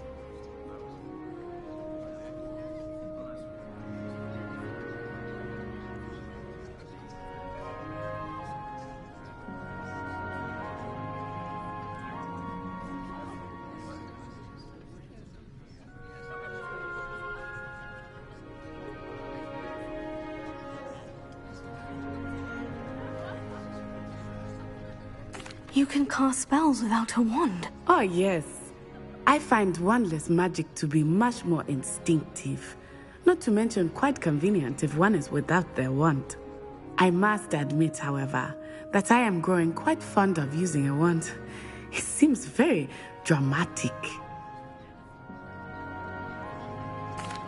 [SPEAKER 11] You can cast spells without a wand.
[SPEAKER 18] Oh, yes. I find wandless magic to be much more instinctive. Not to mention quite convenient if one is without their wand. I must admit, however, that I am growing quite fond of using a wand. It seems very dramatic.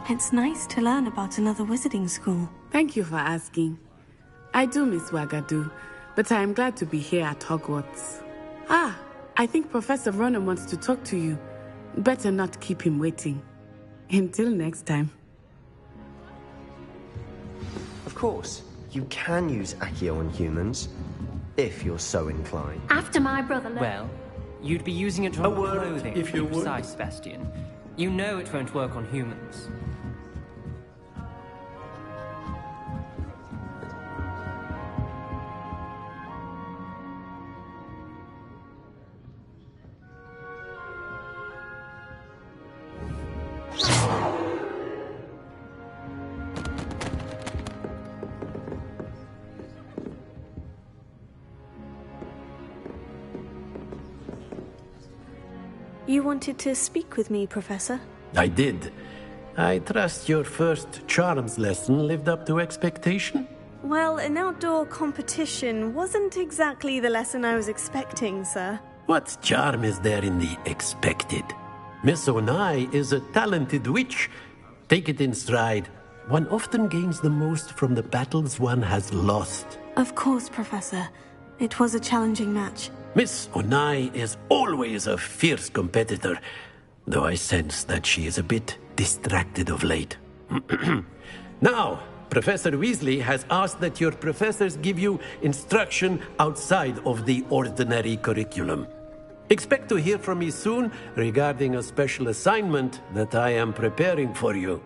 [SPEAKER 11] It's nice to learn about another wizarding school.
[SPEAKER 18] Thank you for asking. I do miss Wagadu, but I am glad to be here at Hogwarts. Ah, I think Professor Ronan wants to talk to you. Better not keep him waiting. Until next time.
[SPEAKER 19] Of course, you can use Accio on humans, if you're so inclined.
[SPEAKER 15] After my brother
[SPEAKER 10] Well, you'd be using it on clothing, if you're precise, Sebastian. You know it won't work on humans.
[SPEAKER 11] You wanted to speak with me, Professor?
[SPEAKER 4] I did. I trust your first charms lesson lived up to expectation?
[SPEAKER 11] Well, an outdoor competition wasn't exactly the lesson I was expecting, sir.
[SPEAKER 4] What charm is there in the expected? Miss Onai is a talented witch. Take it in stride. One often gains the most from the battles one has lost.
[SPEAKER 11] Of course, Professor. It was a challenging match.
[SPEAKER 4] Miss Onai is always a fierce competitor, though I sense that she is a bit distracted of late. Now, Professor Weasley has asked that your professors give you instruction outside of the ordinary curriculum. Expect to hear from me soon regarding a special assignment that I am preparing for you.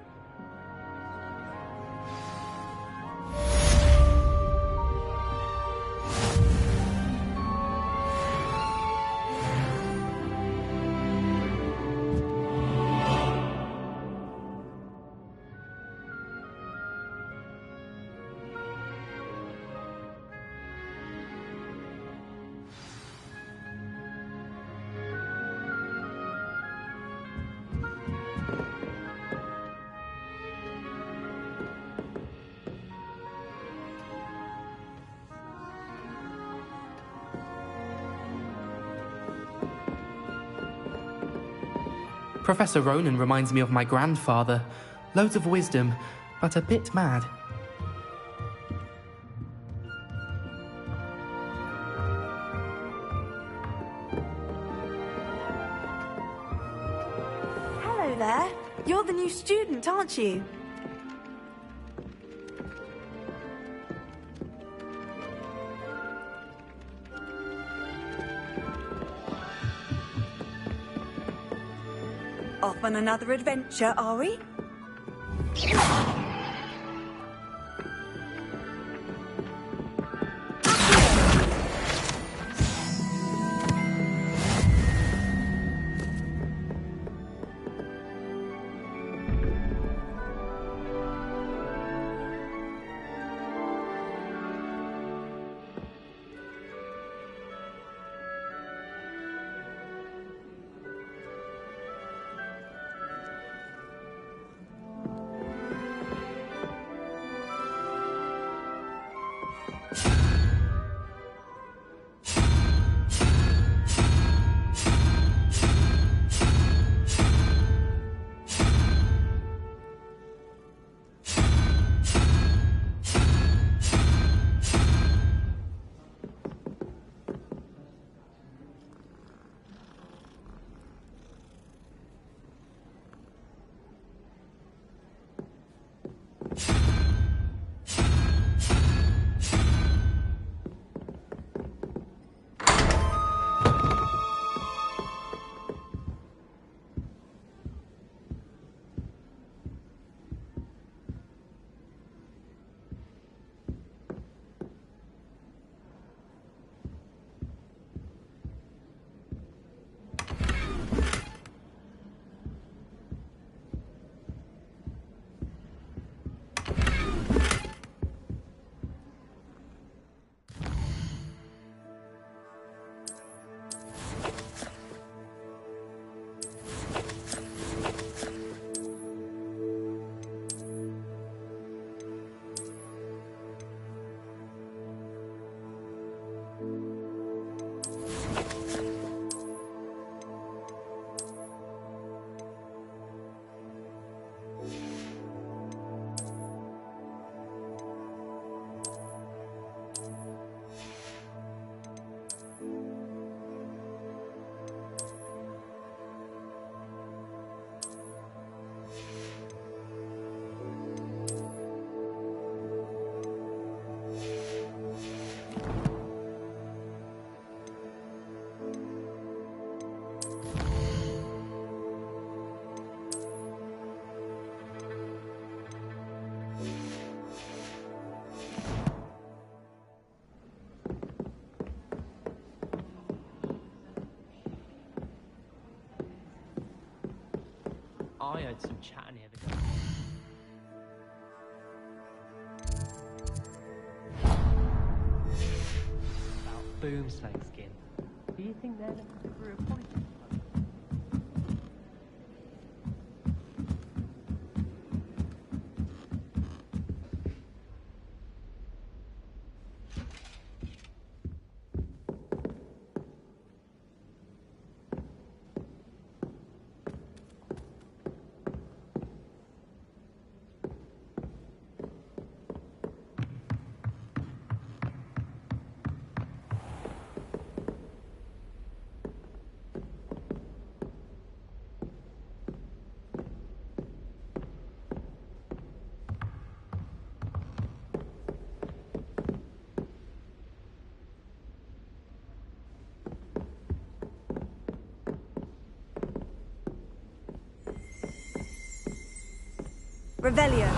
[SPEAKER 17] Professor Ronan reminds me of my grandfather. Loads of wisdom, but a bit mad.
[SPEAKER 13] Hello there. You're the new student, aren't you? Off on another adventure, are we?
[SPEAKER 10] I heard some chatting the other day. About boomslang skin. Do you think they're looking for a point?
[SPEAKER 11] Revelio.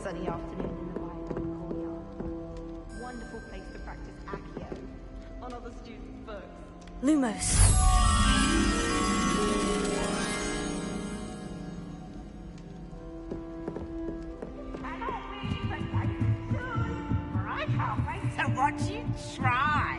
[SPEAKER 13] Sunny afternoon in the Bible courtyard. Wonderful place to practice Accio on other students' books.
[SPEAKER 11] Lumos.
[SPEAKER 16] I can't wait to watch you try.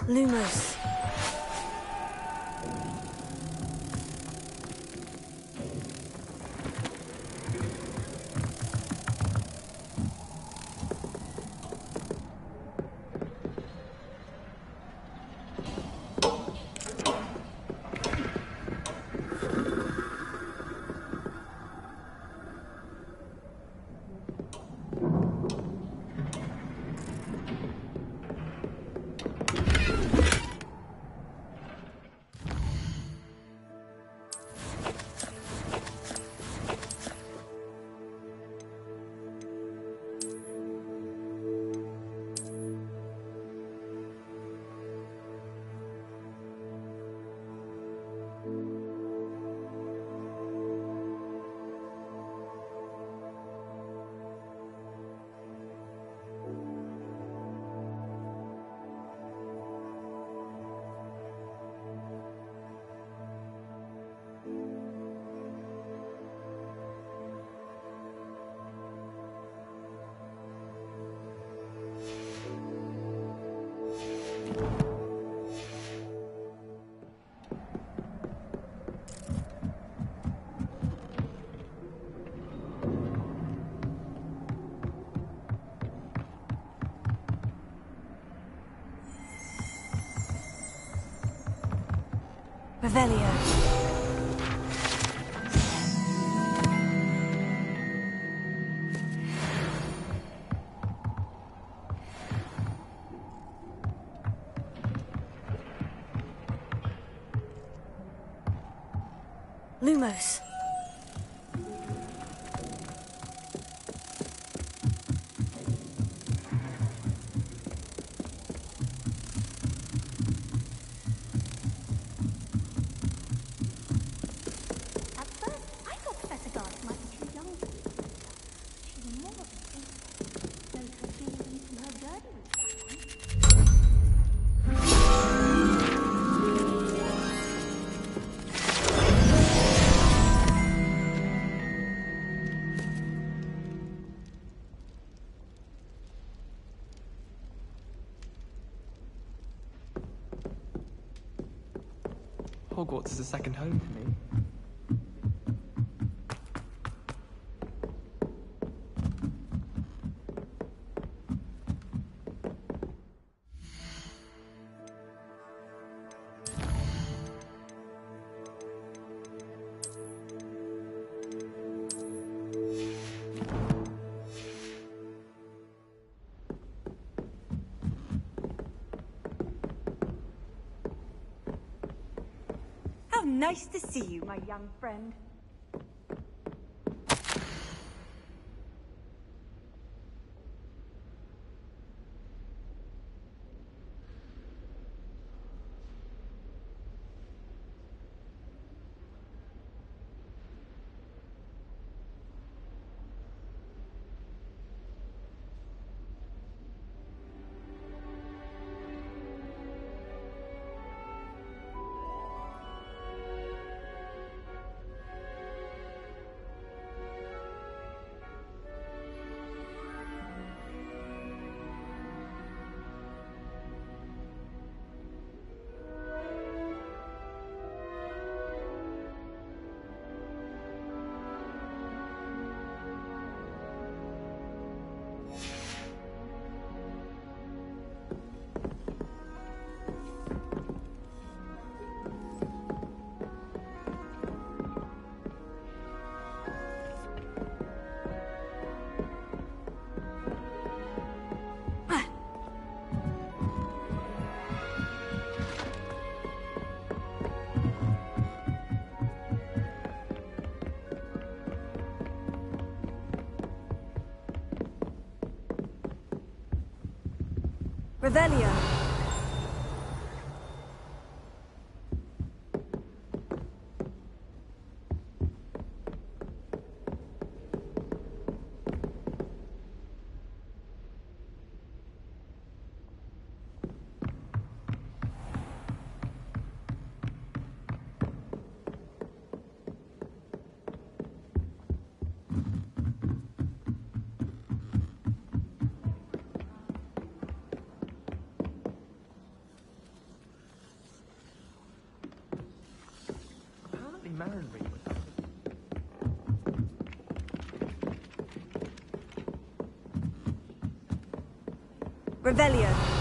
[SPEAKER 11] Lumos. Revelio. Lumos.
[SPEAKER 17] Hogwarts is a second home for me.
[SPEAKER 20] How nice to see you, my young friend.
[SPEAKER 11] Revelio.
[SPEAKER 20] Revelio.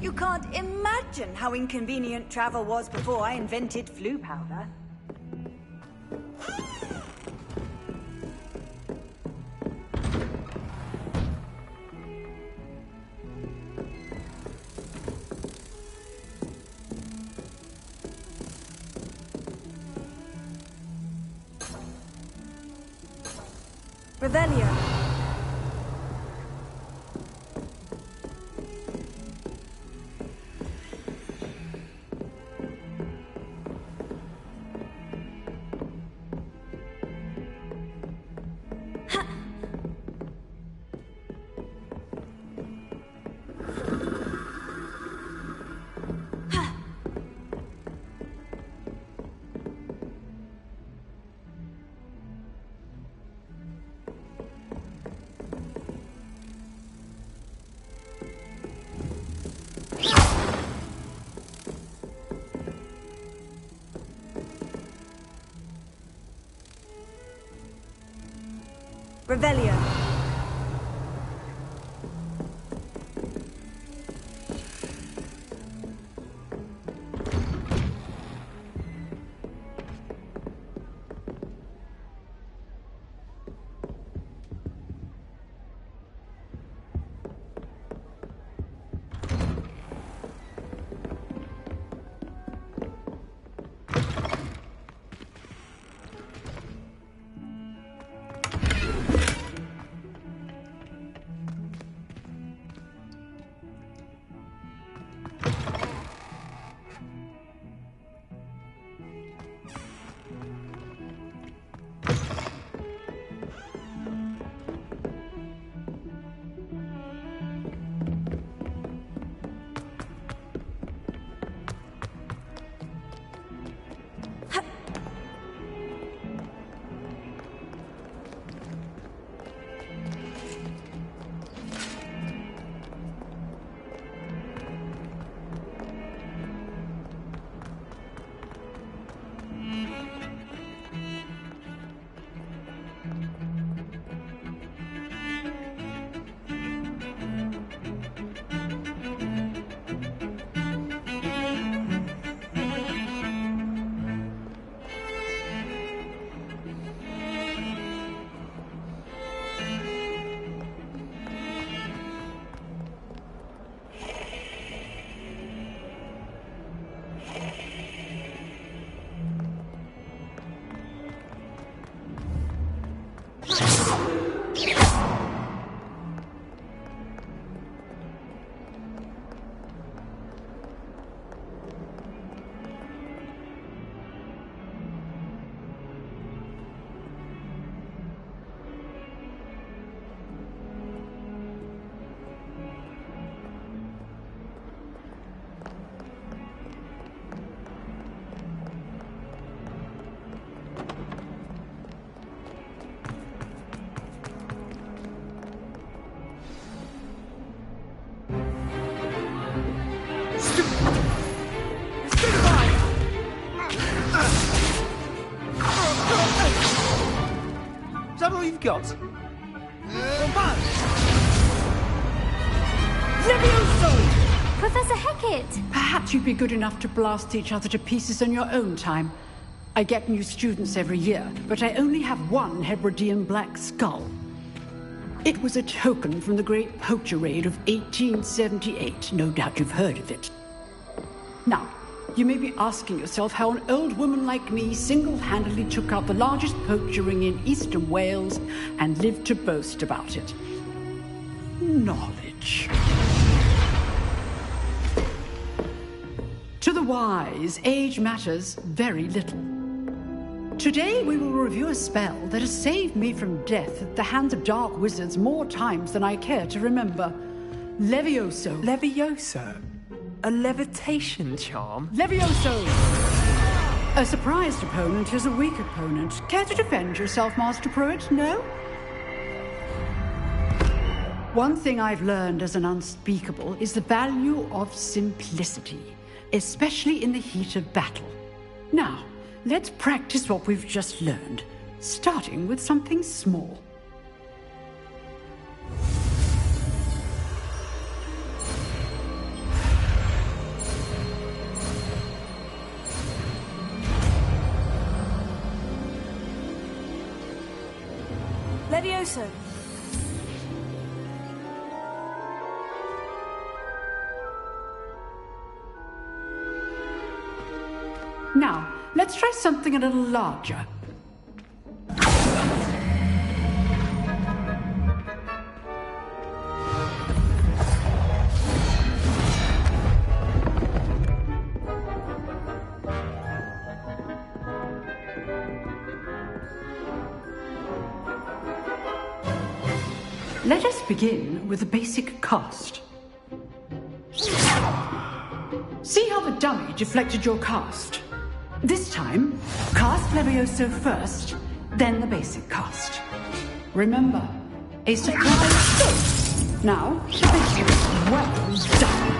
[SPEAKER 20] You can't imagine how inconvenient travel was before I invented flu powder. Revelio. Revelio.
[SPEAKER 21] Is that all you've got?
[SPEAKER 22] Professor Hecat!
[SPEAKER 23] Perhaps you'd be good enough to blast each other to pieces on your own time. I get new students every year, but I only have one Hebridean black skull. It was a token from the Great Poacher Raid of 1878. No doubt you've heard of it. Now, you may be asking yourself how an old woman like me single-handedly took out the largest poacher ring in eastern Wales and lived to boast about it. knowledge. To the wise, age matters very little. Today we will review a spell that has saved me from death at the hands of dark wizards more times than I care to remember. Levioso.
[SPEAKER 3] Levioso? A levitation charm?
[SPEAKER 23] Levioso! A surprised opponent is a weak opponent. Care to defend yourself, Master Pruitt? No? One thing I've learned as an unspeakable is the value of simplicity, especially in the heat of battle. Now, let's practice what we've just learned, starting with something small.
[SPEAKER 13] Levioso.
[SPEAKER 23] Now, let's try something a little larger. Let us begin with the basic cast. See how the dummy deflected your cast? This time, cast Levioso first, then the basic cast. Remember, a surprise hit. Now, well done.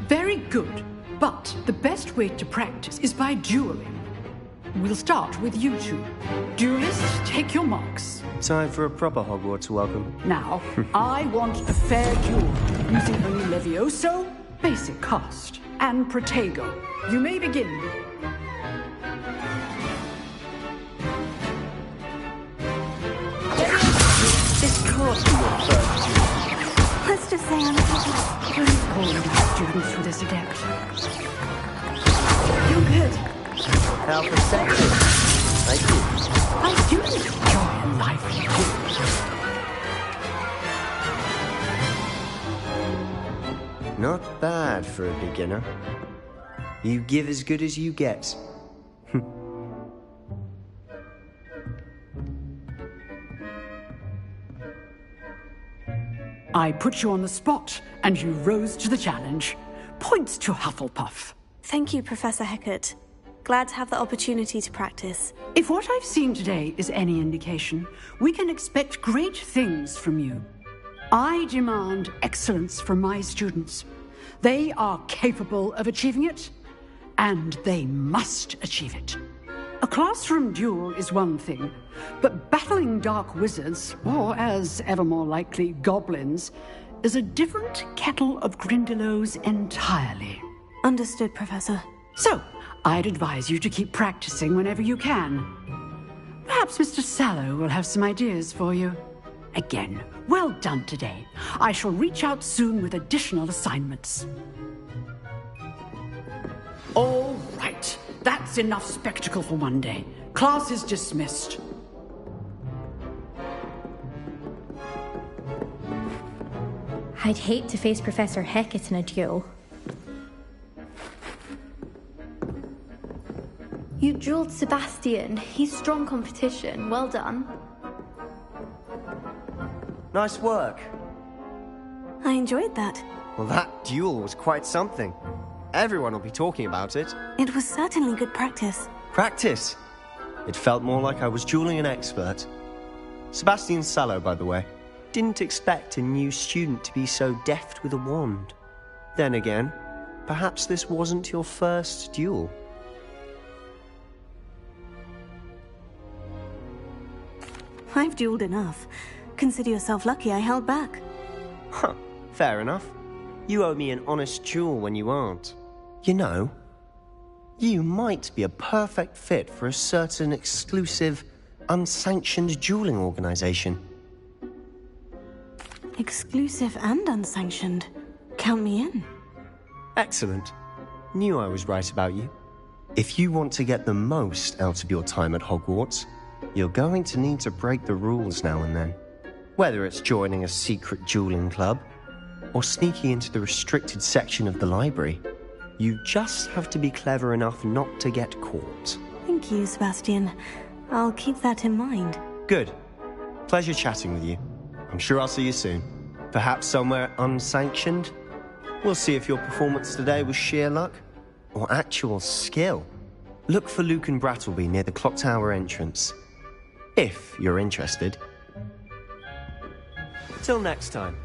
[SPEAKER 23] Very good, but the best way to practice is by dueling. We'll start with you two. Duelists, take your marks.
[SPEAKER 19] Time for a proper Hogwarts welcome.
[SPEAKER 23] Now, I want a fair duel, using only Levioso, basic cast, and Protego. You may begin.
[SPEAKER 19] This can't be your first duel.
[SPEAKER 11] Let's just say I'm
[SPEAKER 23] Please call the students for this adept.
[SPEAKER 11] You're good.
[SPEAKER 19] How perceptive. Thank you.
[SPEAKER 23] I do enjoy a lively duel.
[SPEAKER 19] Not bad for a beginner. You give as good as you get.
[SPEAKER 23] I put you on the spot, and you rose to the challenge. Points to Hufflepuff.
[SPEAKER 11] Thank you, Professor Hecat. Glad to have the opportunity to practice.
[SPEAKER 23] If what I've seen today is any indication, we can expect great things from you. I demand excellence from my students. They are capable of achieving it, and they must achieve it. A classroom duel is one thing, but battling dark wizards, or as ever more likely, goblins, is a different kettle of Grindylows entirely.
[SPEAKER 11] Understood, Professor.
[SPEAKER 23] So, I'd advise you to keep practicing whenever you can. Perhaps Mr. Sallow will have some ideas for you. Again, well done today. I shall reach out soon with additional assignments. All right. That's enough spectacle for one day. Class is dismissed.
[SPEAKER 21] I'd hate to face Professor Hecat in a duel.
[SPEAKER 1] You dueled Sebastian. He's strong competition. Well done.
[SPEAKER 19] Nice work.
[SPEAKER 11] I enjoyed that.
[SPEAKER 19] Well, that duel was quite something. Everyone will be talking about it.
[SPEAKER 11] It was certainly good practice.
[SPEAKER 19] Practice? It felt more like I was dueling an expert. Sebastian Sallow, by the way. Didn't expect a new student to be so deft with a wand. Then again, perhaps this wasn't your first duel.
[SPEAKER 11] I've dueled enough. Consider yourself lucky I held back.
[SPEAKER 19] Huh, fair enough. You owe me an honest duel when you aren't. You know, you might be a perfect fit for a certain exclusive, unsanctioned dueling organization.
[SPEAKER 11] Exclusive and unsanctioned. Count me in.
[SPEAKER 19] Excellent. Knew I was right about you. If you want to get the most out of your time at Hogwarts, you're going to need to break the rules now and then. Whether it's joining a secret dueling club, or sneaking into the restricted section of the library, you just have to be clever enough not to get caught.
[SPEAKER 11] Thank you, Sebastian. I'll keep that in mind.
[SPEAKER 19] Good. Pleasure chatting with you. I'm sure I'll see you soon. Perhaps somewhere unsanctioned? We'll see if your performance today was sheer luck or actual skill. Look for Luke and Brattleby near the clock tower entrance, if you're interested. Till next time.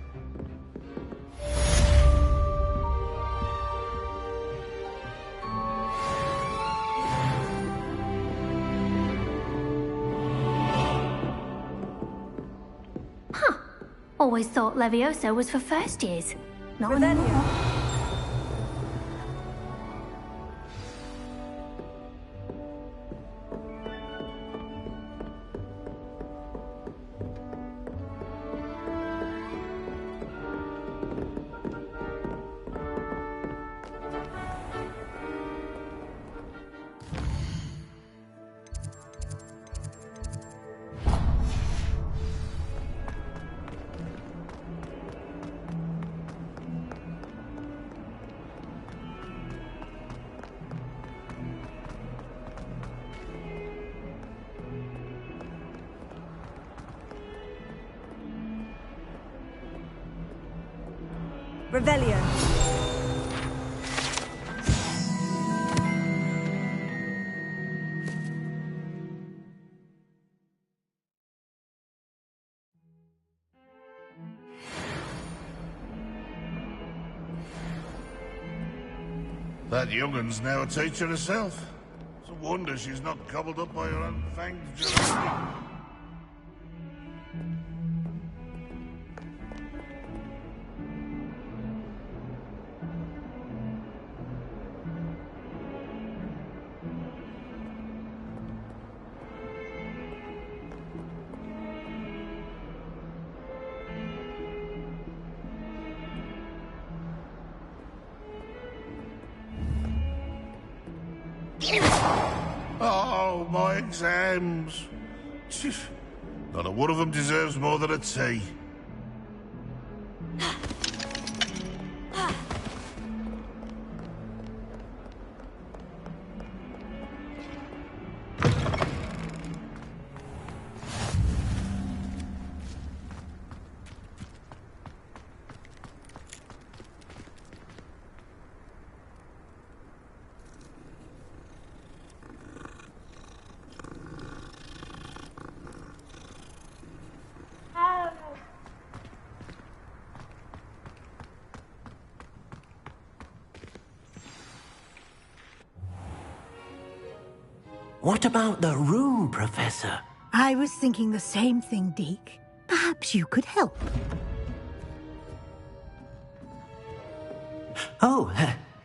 [SPEAKER 15] Always thought Leviosa was for first years.
[SPEAKER 20] Not anymore. Revelio.
[SPEAKER 5] That young'un's now a teacher herself. It's a wonder she's not gobbled up by her unfanged giraffe. Oh, my exams. Not a one of them deserves more than a tea.
[SPEAKER 12] What about the room, Professor?
[SPEAKER 8] I was thinking the same thing, Deke. Perhaps you could help.
[SPEAKER 12] Oh,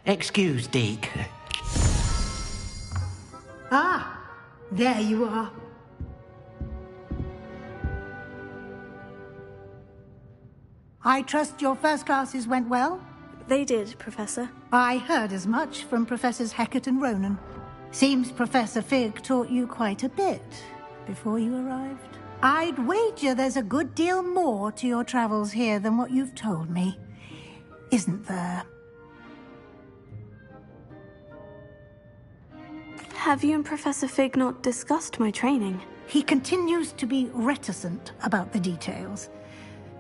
[SPEAKER 12] excuse, Deke.
[SPEAKER 8] Ah, there you are. I trust your first classes went well?
[SPEAKER 11] They did, Professor.
[SPEAKER 8] I heard as much from Professors Hecat and Ronan. Seems Professor Fig taught you quite a bit before you arrived. I'd wager there's a good deal more to your travels here than what you've told me. Isn't there?
[SPEAKER 11] Have you and Professor Fig not discussed my training?
[SPEAKER 8] He continues to be reticent about the details,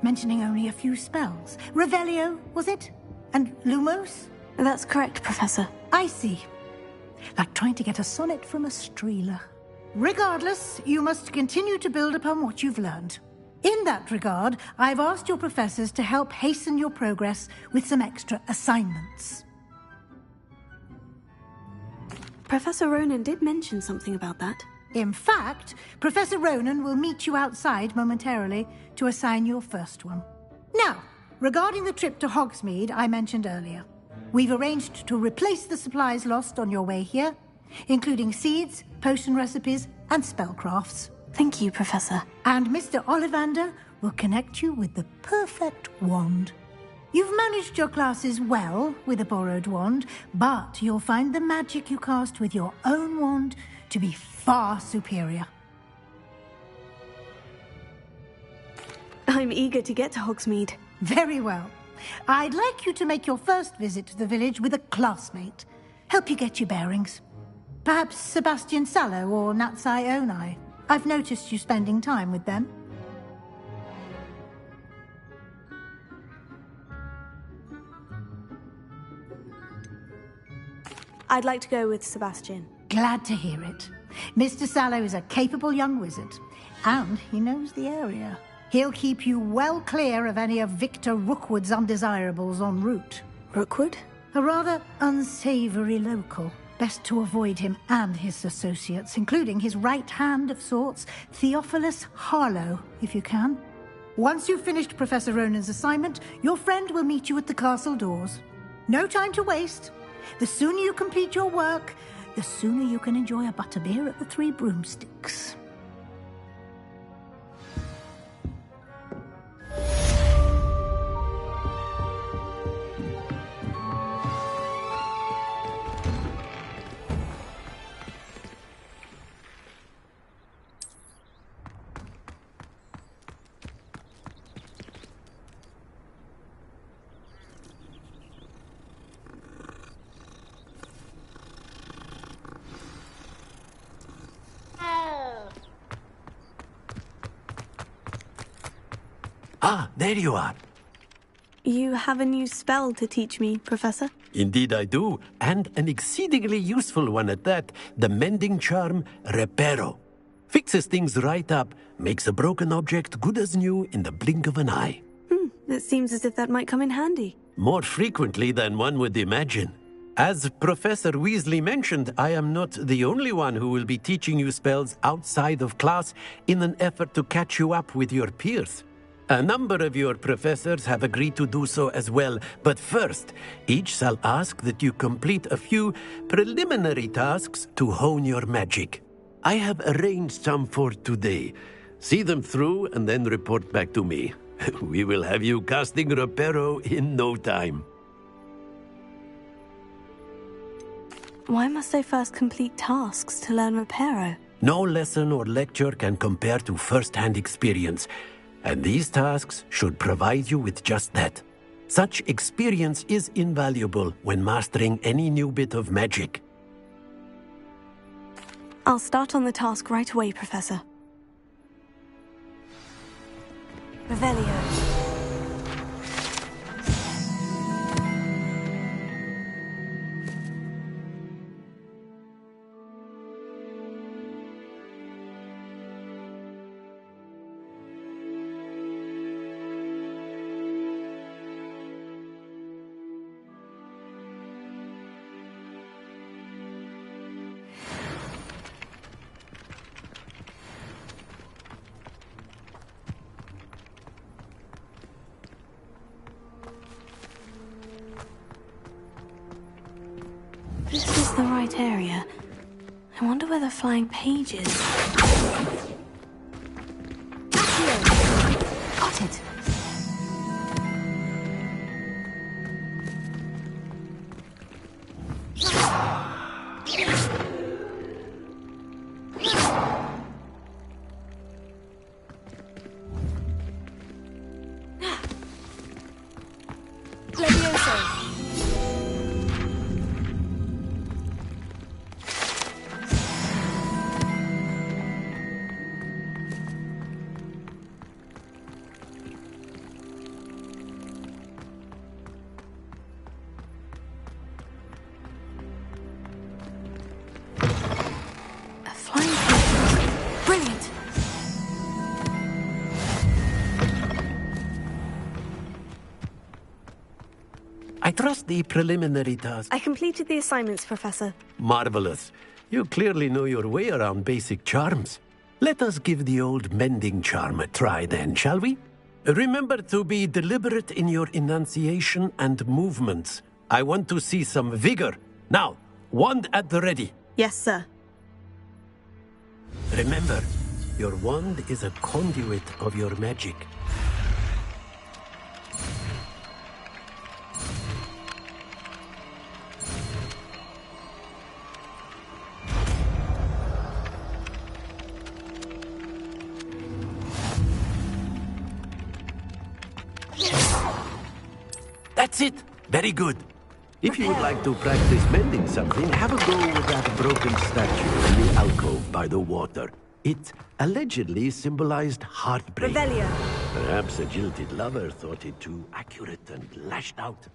[SPEAKER 8] mentioning only a few spells. Revelio, was it? And Lumos?
[SPEAKER 11] That's correct, Professor.
[SPEAKER 8] I see. Like trying to get a sonnet from a streeler. Regardless, you must continue to build upon what you've learned. In that regard, I've asked your professors to help hasten your progress with some extra assignments.
[SPEAKER 11] Professor Ronan did mention something about that.
[SPEAKER 8] In fact, Professor Ronan will meet you outside momentarily to assign your first one. Now, regarding the trip to Hogsmeade I mentioned earlier, we've arranged to replace the supplies lost on your way here, including seeds, potion recipes, and spellcrafts.
[SPEAKER 11] Thank you, Professor.
[SPEAKER 8] And Mr. Ollivander will connect you with the perfect wand. You've managed your classes well with a borrowed wand, but you'll find the magic you cast with your own wand to be far superior.
[SPEAKER 11] I'm eager to get to Hogsmeade.
[SPEAKER 8] Very well. I'd like you to make your first visit to the village with a classmate. Help you get your bearings. Perhaps Sebastian Sallow or Natsai Onai. I've noticed you spending time with them.
[SPEAKER 11] I'd like to go with Sebastian.
[SPEAKER 8] Glad to hear it. Mr. Sallow is a capable young wizard, and he knows the area. He'll keep you well clear of any of Victor Rookwood's undesirables en route.
[SPEAKER 11] Rookwood?
[SPEAKER 8] A rather unsavory local. Best to avoid him and his associates, including his right hand of sorts, Theophilus Harlow, if you can. Once you've finished Professor Ronan's assignment, your friend will meet you at the castle doors. No time to waste. The sooner you complete your work, the sooner you can enjoy a butterbeer at the Three Broomsticks.
[SPEAKER 4] Ah, there you are.
[SPEAKER 11] You have a new spell to teach me, Professor?
[SPEAKER 4] Indeed I do, and an exceedingly useful one at that. The mending charm, Reparo. Fixes things right up, makes a broken object good as new in the blink of an eye.
[SPEAKER 11] It seems as if that might come in handy.
[SPEAKER 4] More frequently than one would imagine. As Professor Weasley mentioned, I am not the only one who will be teaching you spells outside of class in an effort to catch you up with your peers. A number of your professors have agreed to do so as well, but first, each shall ask that you complete a few preliminary tasks to hone your magic. I have arranged some for today. See them through and then report back to me. We will have you casting Reparo in no time.
[SPEAKER 11] Why must I first complete tasks to learn Reparo?
[SPEAKER 4] No lesson or lecture can compare to first-hand experience, and these tasks should provide you with just that. Such experience is invaluable when mastering any new bit of magic.
[SPEAKER 11] I'll start on the task right away, Professor. Revelio. This is the right area. I wonder where the flying page is. Got it.
[SPEAKER 4] I trust the preliminary task.
[SPEAKER 11] I completed the assignments, Professor.
[SPEAKER 4] Marvelous. You clearly know your way around basic charms. Let us give the old mending charm a try then, shall we? Remember to be deliberate in your enunciation and movements. I want to see some vigor. Now, wand at the ready.
[SPEAKER 11] Yes, sir.
[SPEAKER 4] Remember, Your wand is a conduit of your magic. That's it! Very good. If you would like to practice mending something, have a go with that broken statue in the alcove by the water. It allegedly symbolized heartbreak.
[SPEAKER 13] Revelio.
[SPEAKER 4] Perhaps a jilted lover thought it too accurate and lashed out.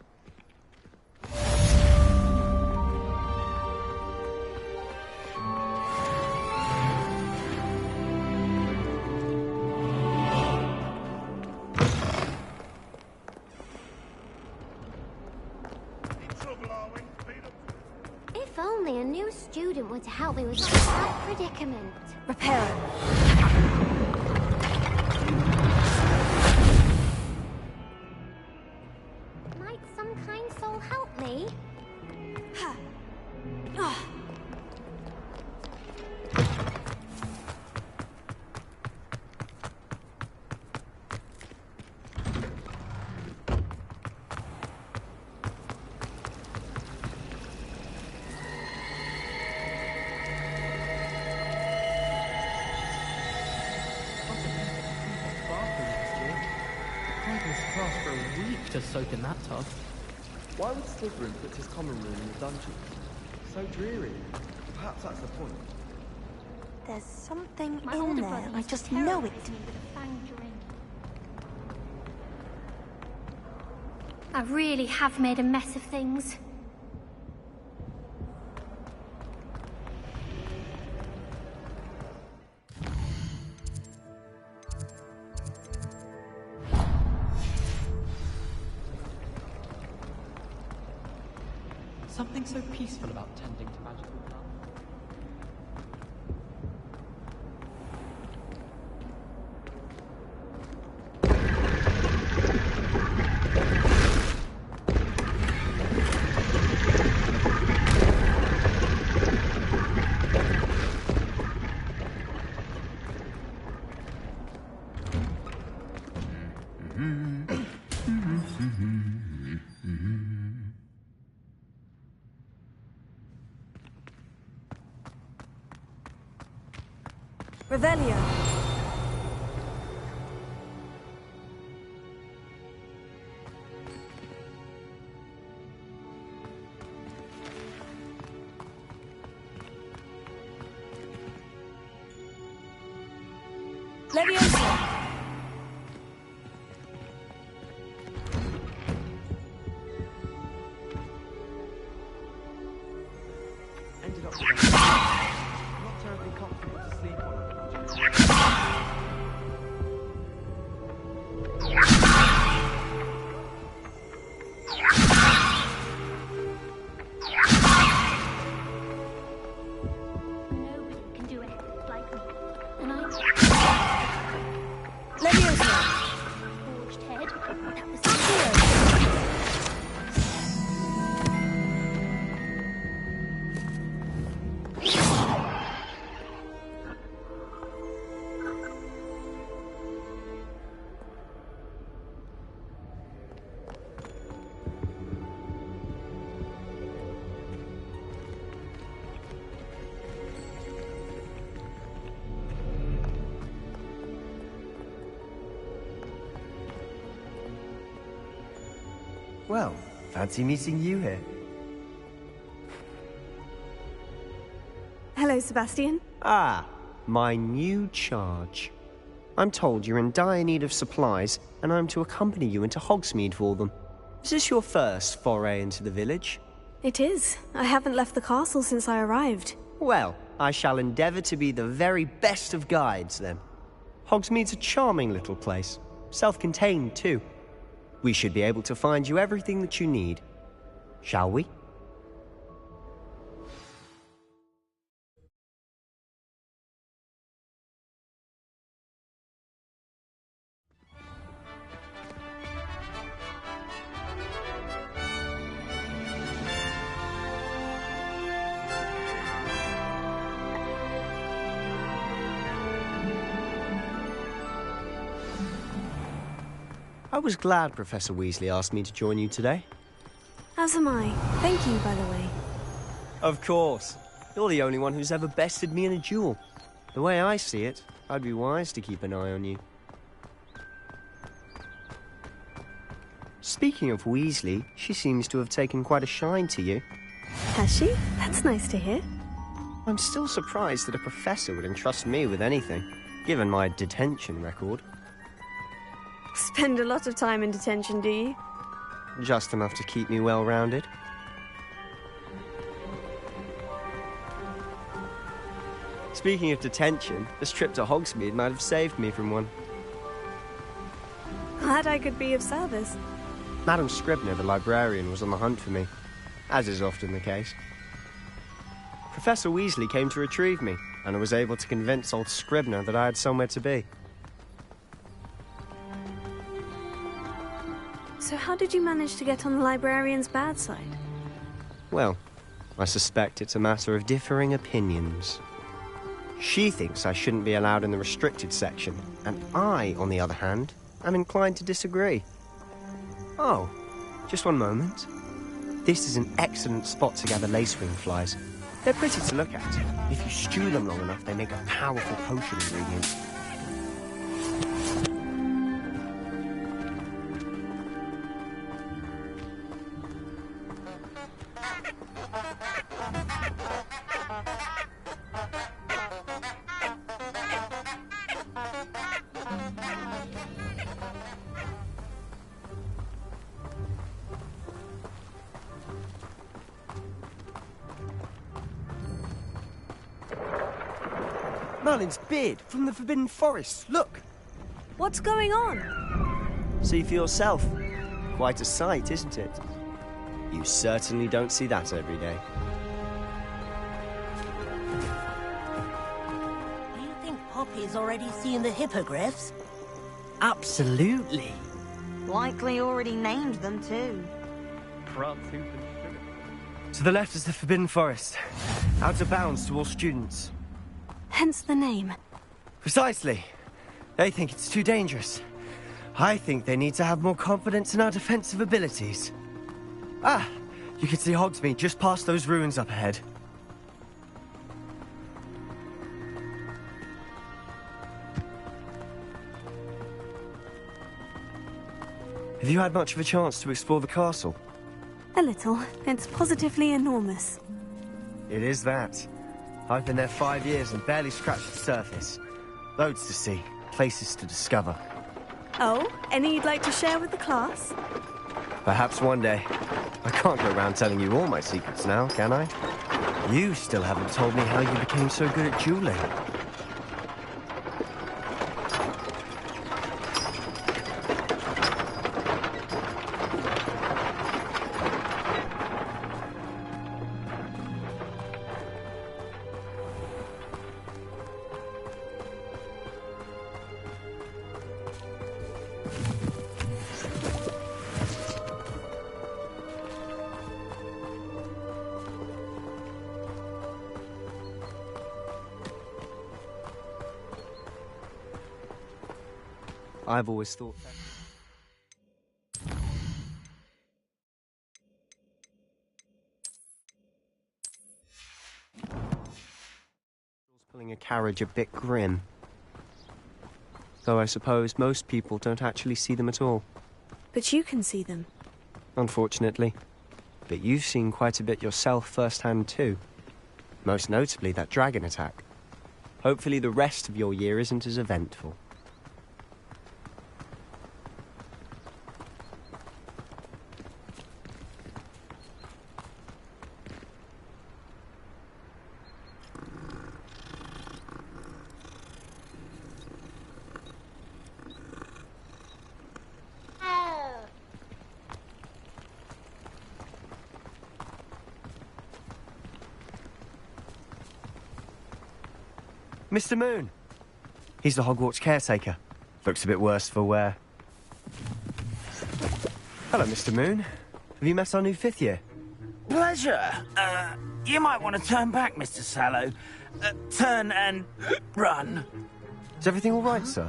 [SPEAKER 15] If only a new student were to help me with my bad predicament.
[SPEAKER 13] Repair it.
[SPEAKER 15] Might some kind soul help me?
[SPEAKER 17] Class for a week to soak in that tub.
[SPEAKER 6] Why would Slytherin put his common room in the dungeon? So dreary. Perhaps that's the point.
[SPEAKER 13] There's something
[SPEAKER 15] My
[SPEAKER 13] in
[SPEAKER 15] older
[SPEAKER 13] there.
[SPEAKER 15] brother
[SPEAKER 13] I
[SPEAKER 15] used to
[SPEAKER 13] just know it.
[SPEAKER 15] terrorise me with a fanged ring. I really have made a mess of things.
[SPEAKER 17] Something so peaceful about tending to magical plants.
[SPEAKER 13] Revelio. Leviosa.
[SPEAKER 6] Ended up with a... Not terribly comfortable to sleep on.
[SPEAKER 15] Nobody can do it like me. And I...
[SPEAKER 13] Leviosa.
[SPEAKER 15] Forged head. That was
[SPEAKER 19] Well, fancy meeting you here.
[SPEAKER 11] Hello, Sebastian.
[SPEAKER 19] Ah, my new charge. I'm told you're in dire need of supplies, and I'm to accompany you into Hogsmeade for them. Is this your first foray into the village?
[SPEAKER 11] It is. I haven't left the castle since I arrived.
[SPEAKER 19] Well, I shall endeavour to be the very best of guides, then. Hogsmeade's a charming little place. Self-contained, too. We should be able to find you everything that you need. Shall we? was glad Professor Weasley asked me to join you today.
[SPEAKER 11] As am I. Thank you, by the way.
[SPEAKER 19] Of course. You're the only one who's ever bested me in a duel. The way I see it, I'd be wise to keep an eye on you. Speaking of Weasley, she seems to have taken quite a shine to you.
[SPEAKER 11] Has she? That's nice to hear.
[SPEAKER 19] I'm still surprised that a professor would entrust me with anything, given my detention record.
[SPEAKER 11] Spend a lot of time in detention, do you?
[SPEAKER 19] Just enough to keep me well-rounded. Speaking of detention, this trip to Hogsmeade might have saved me from one.
[SPEAKER 11] Glad I could be of service.
[SPEAKER 19] Madam Scribner, the librarian, was on the hunt for me, as is often the case. Professor Weasley came to retrieve me, and I was able to convince old Scribner that I had somewhere to be.
[SPEAKER 11] So how did you manage to get on the librarian's bad side?
[SPEAKER 19] Well, I suspect it's a matter of differing opinions. She thinks I shouldn't be allowed in the restricted section, and I, on the other hand, am inclined to disagree. Oh, just one moment. This is an excellent spot to gather lacewing flies. They're pretty to look at. If you stew them long enough, they make a powerful potion ingredient. Merlin's beard from the Forbidden Forest. Look!
[SPEAKER 11] What's going on?
[SPEAKER 19] See for yourself. Quite a sight, isn't it? You certainly don't see that every day.
[SPEAKER 12] Do you think Poppy's already seen the hippogriffs?
[SPEAKER 9] Absolutely.
[SPEAKER 13] Likely already named them too.
[SPEAKER 19] To the left is the Forbidden Forest. Out of bounds to all students.
[SPEAKER 11] Hence the name.
[SPEAKER 19] Precisely. They think it's too dangerous. I think they need to have more confidence in our defensive abilities. Ah, you can see Hogsmeade just past those ruins up ahead. Have you had much of a chance to explore the castle?
[SPEAKER 11] A little. It's positively enormous.
[SPEAKER 19] It is that. I've been there 5 years and barely scratched the surface. Loads to see, places to discover.
[SPEAKER 11] Oh, any you'd like to share with the class?
[SPEAKER 19] Perhaps one day. I can't go around telling you all my secrets now, can I? You still haven't told me how you became so good at dueling. I've always thought that. Pulling a carriage a bit grim. Though I suppose most people don't actually see them at all.
[SPEAKER 11] But you can see them.
[SPEAKER 19] Unfortunately. But you've seen quite a bit yourself firsthand too. Most notably that dragon attack. Hopefully the rest of your year isn't as eventful. Mr. Moon. He's the Hogwarts caretaker. Looks a bit worse for wear. Hello, Mr. Moon. Have you met our new 5th year?
[SPEAKER 9] Pleasure. You might want to turn back, Mr. Sallow. Turn and run.
[SPEAKER 19] Is everything all right, sir?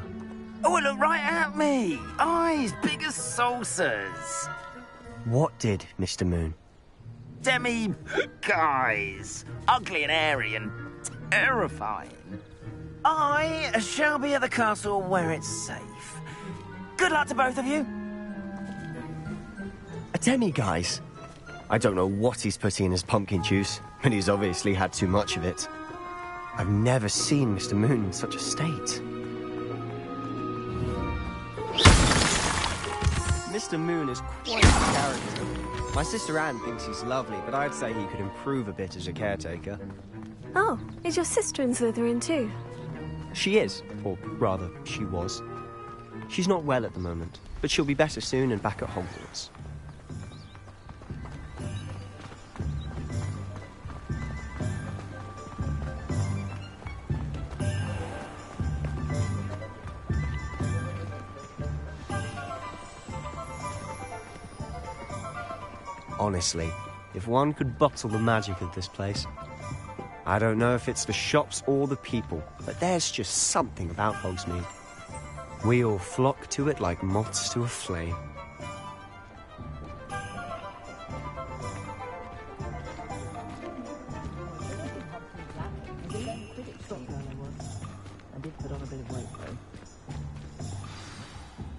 [SPEAKER 9] Oh, it looked right at me! Eyes big as saucers!
[SPEAKER 19] What did, Mr. Moon?
[SPEAKER 9] Demi... guys. Ugly and hairy and terrifying. I shall be at the castle where it's safe. Good luck to both of you.
[SPEAKER 19] A demi-guise? I don't know what he's putting in his pumpkin juice, but he's obviously had too much of it. I've never seen Mr. Moon in such a state. Mr. Moon is quite a character. My sister Anne thinks he's lovely, but I'd say he could improve a bit as a caretaker.
[SPEAKER 11] Oh, is your sister in Slytherin too?
[SPEAKER 19] She is, or rather, she was. She's not well at the moment, but she'll be better soon and back at Hogwarts. Honestly, if one could bottle the magic of this place. I don't know if it's the shops or the people, but there's just something about Hogsmeade. We all flock to it like moths to a flame.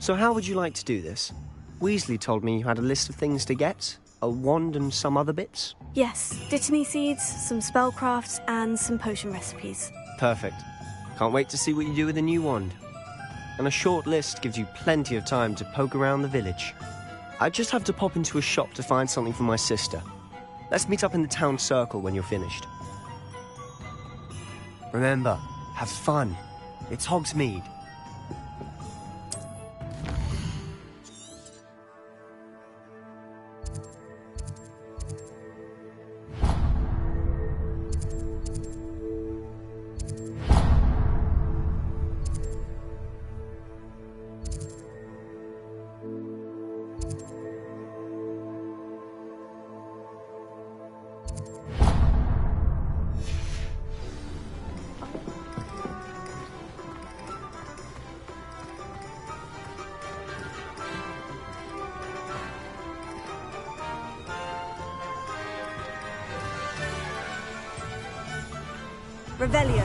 [SPEAKER 19] So how would you like to do this? Weasley told me you had a list of things to get. A wand and some other bits?
[SPEAKER 11] Yes, dittany seeds, some spellcrafts, and some potion recipes.
[SPEAKER 19] Perfect. Can't wait to see what you do with the new wand. And a short list gives you plenty of time to poke around the village. I just have to pop into a shop to find something for my sister. Let's meet up in the town circle when you're finished. Remember, have fun. It's Hogsmeade.
[SPEAKER 13] Revelio.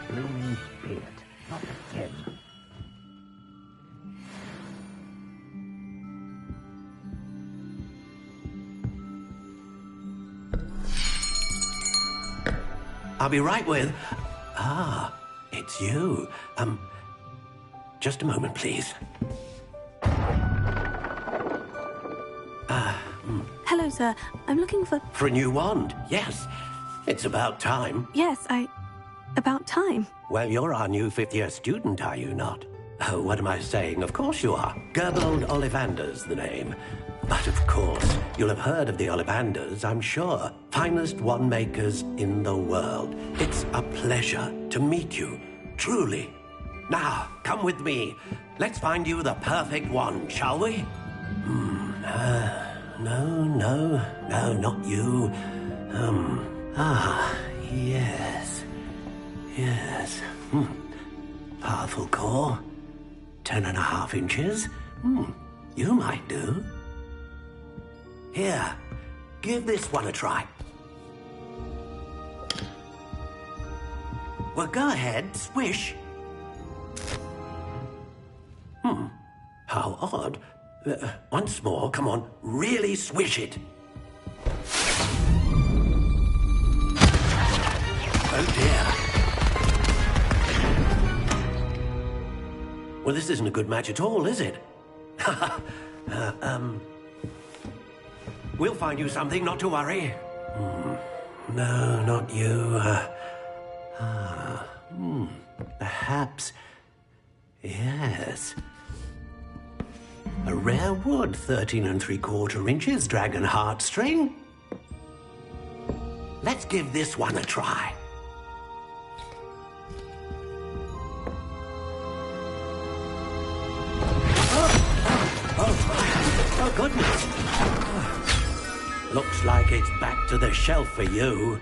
[SPEAKER 9] Blooming beard, not him.
[SPEAKER 4] I'll be right with... Ah, it's you. Just a moment, please.
[SPEAKER 11] Hello, sir. I'm looking for...
[SPEAKER 4] For a new wand, yes. It's about time.
[SPEAKER 11] Yes, about time.
[SPEAKER 4] Well, you're our new fifth-year student, are you not? Oh, what am I saying? Of course you are. Gerbold Ollivander's the name. But of course, you'll have heard of the Ollivanders, I'm sure. Finest wand makers in the world. It's a pleasure to meet you, truly. Now, come with me. Let's find you the perfect wand, shall we? No, not you. Yes. Powerful core. 10.5 inches. You might do. Here, give this one a try. Well, go ahead, swish. How odd. Once more, come on, really swish it. Oh dear. Well, this isn't a good match at all, is it? We'll find you something, not to worry. No, not you. Perhaps... Yes. A rare wood, 13 3/4 inches, dragon heartstring. Let's give this one a try. Oh, goodness! Looks like it's back to the shelf for you.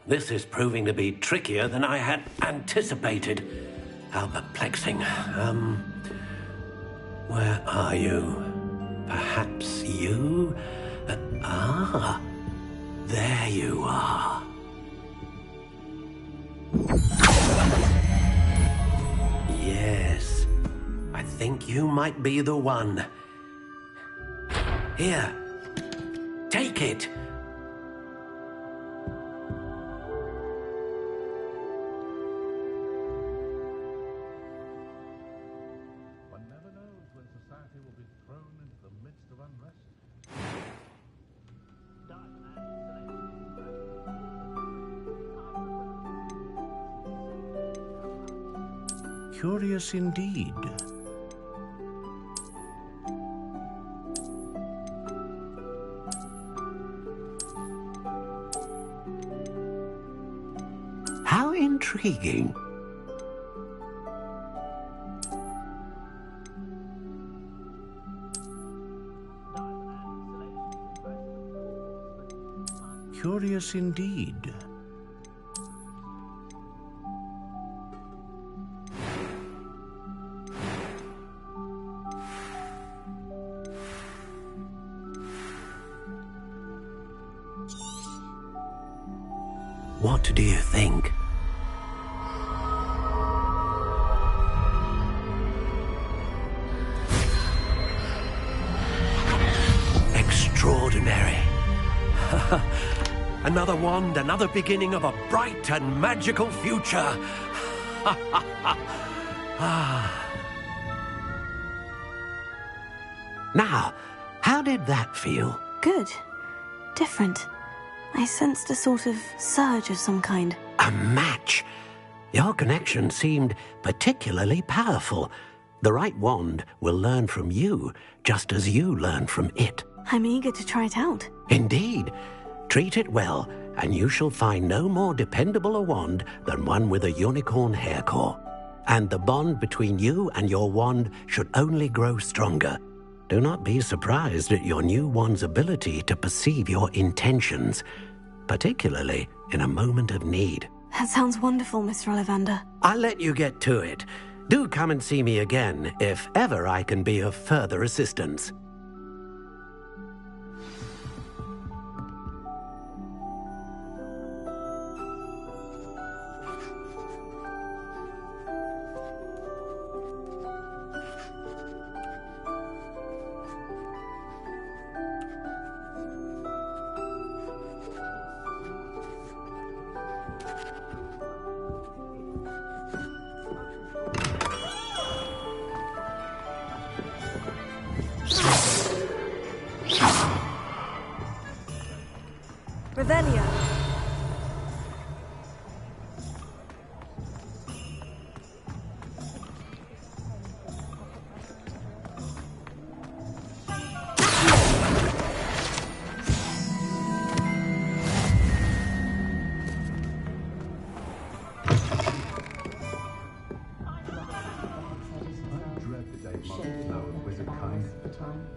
[SPEAKER 4] This is proving to be trickier than I had anticipated. How perplexing. Where are you? Perhaps you? There you are. Yes, I think you might be the one. Here, take it.
[SPEAKER 5] One never knows when society will be thrown into the midst of unrest.
[SPEAKER 4] Curious indeed. How intriguing. Curious indeed. What do you think? Extraordinary. Another wand, another beginning of a bright and magical future. Now, how did that feel?
[SPEAKER 11] Good. Different. I sensed a sort of surge of some kind.
[SPEAKER 4] A match. Your connection seemed particularly powerful. The right wand will learn from you, just as you learn from it.
[SPEAKER 11] I'm eager to try it out.
[SPEAKER 4] Indeed. Treat it well, and you shall find no more dependable a wand than one with a unicorn hair core. And the bond between you and your wand should only grow stronger. Do not be surprised at your new wand's ability to perceive your intentions, particularly in a moment of need.
[SPEAKER 11] That sounds wonderful, Mr. Ollivander.
[SPEAKER 4] I'll let you get to it. Do come and see me again if ever I can be of further assistance.
[SPEAKER 13] Revelio.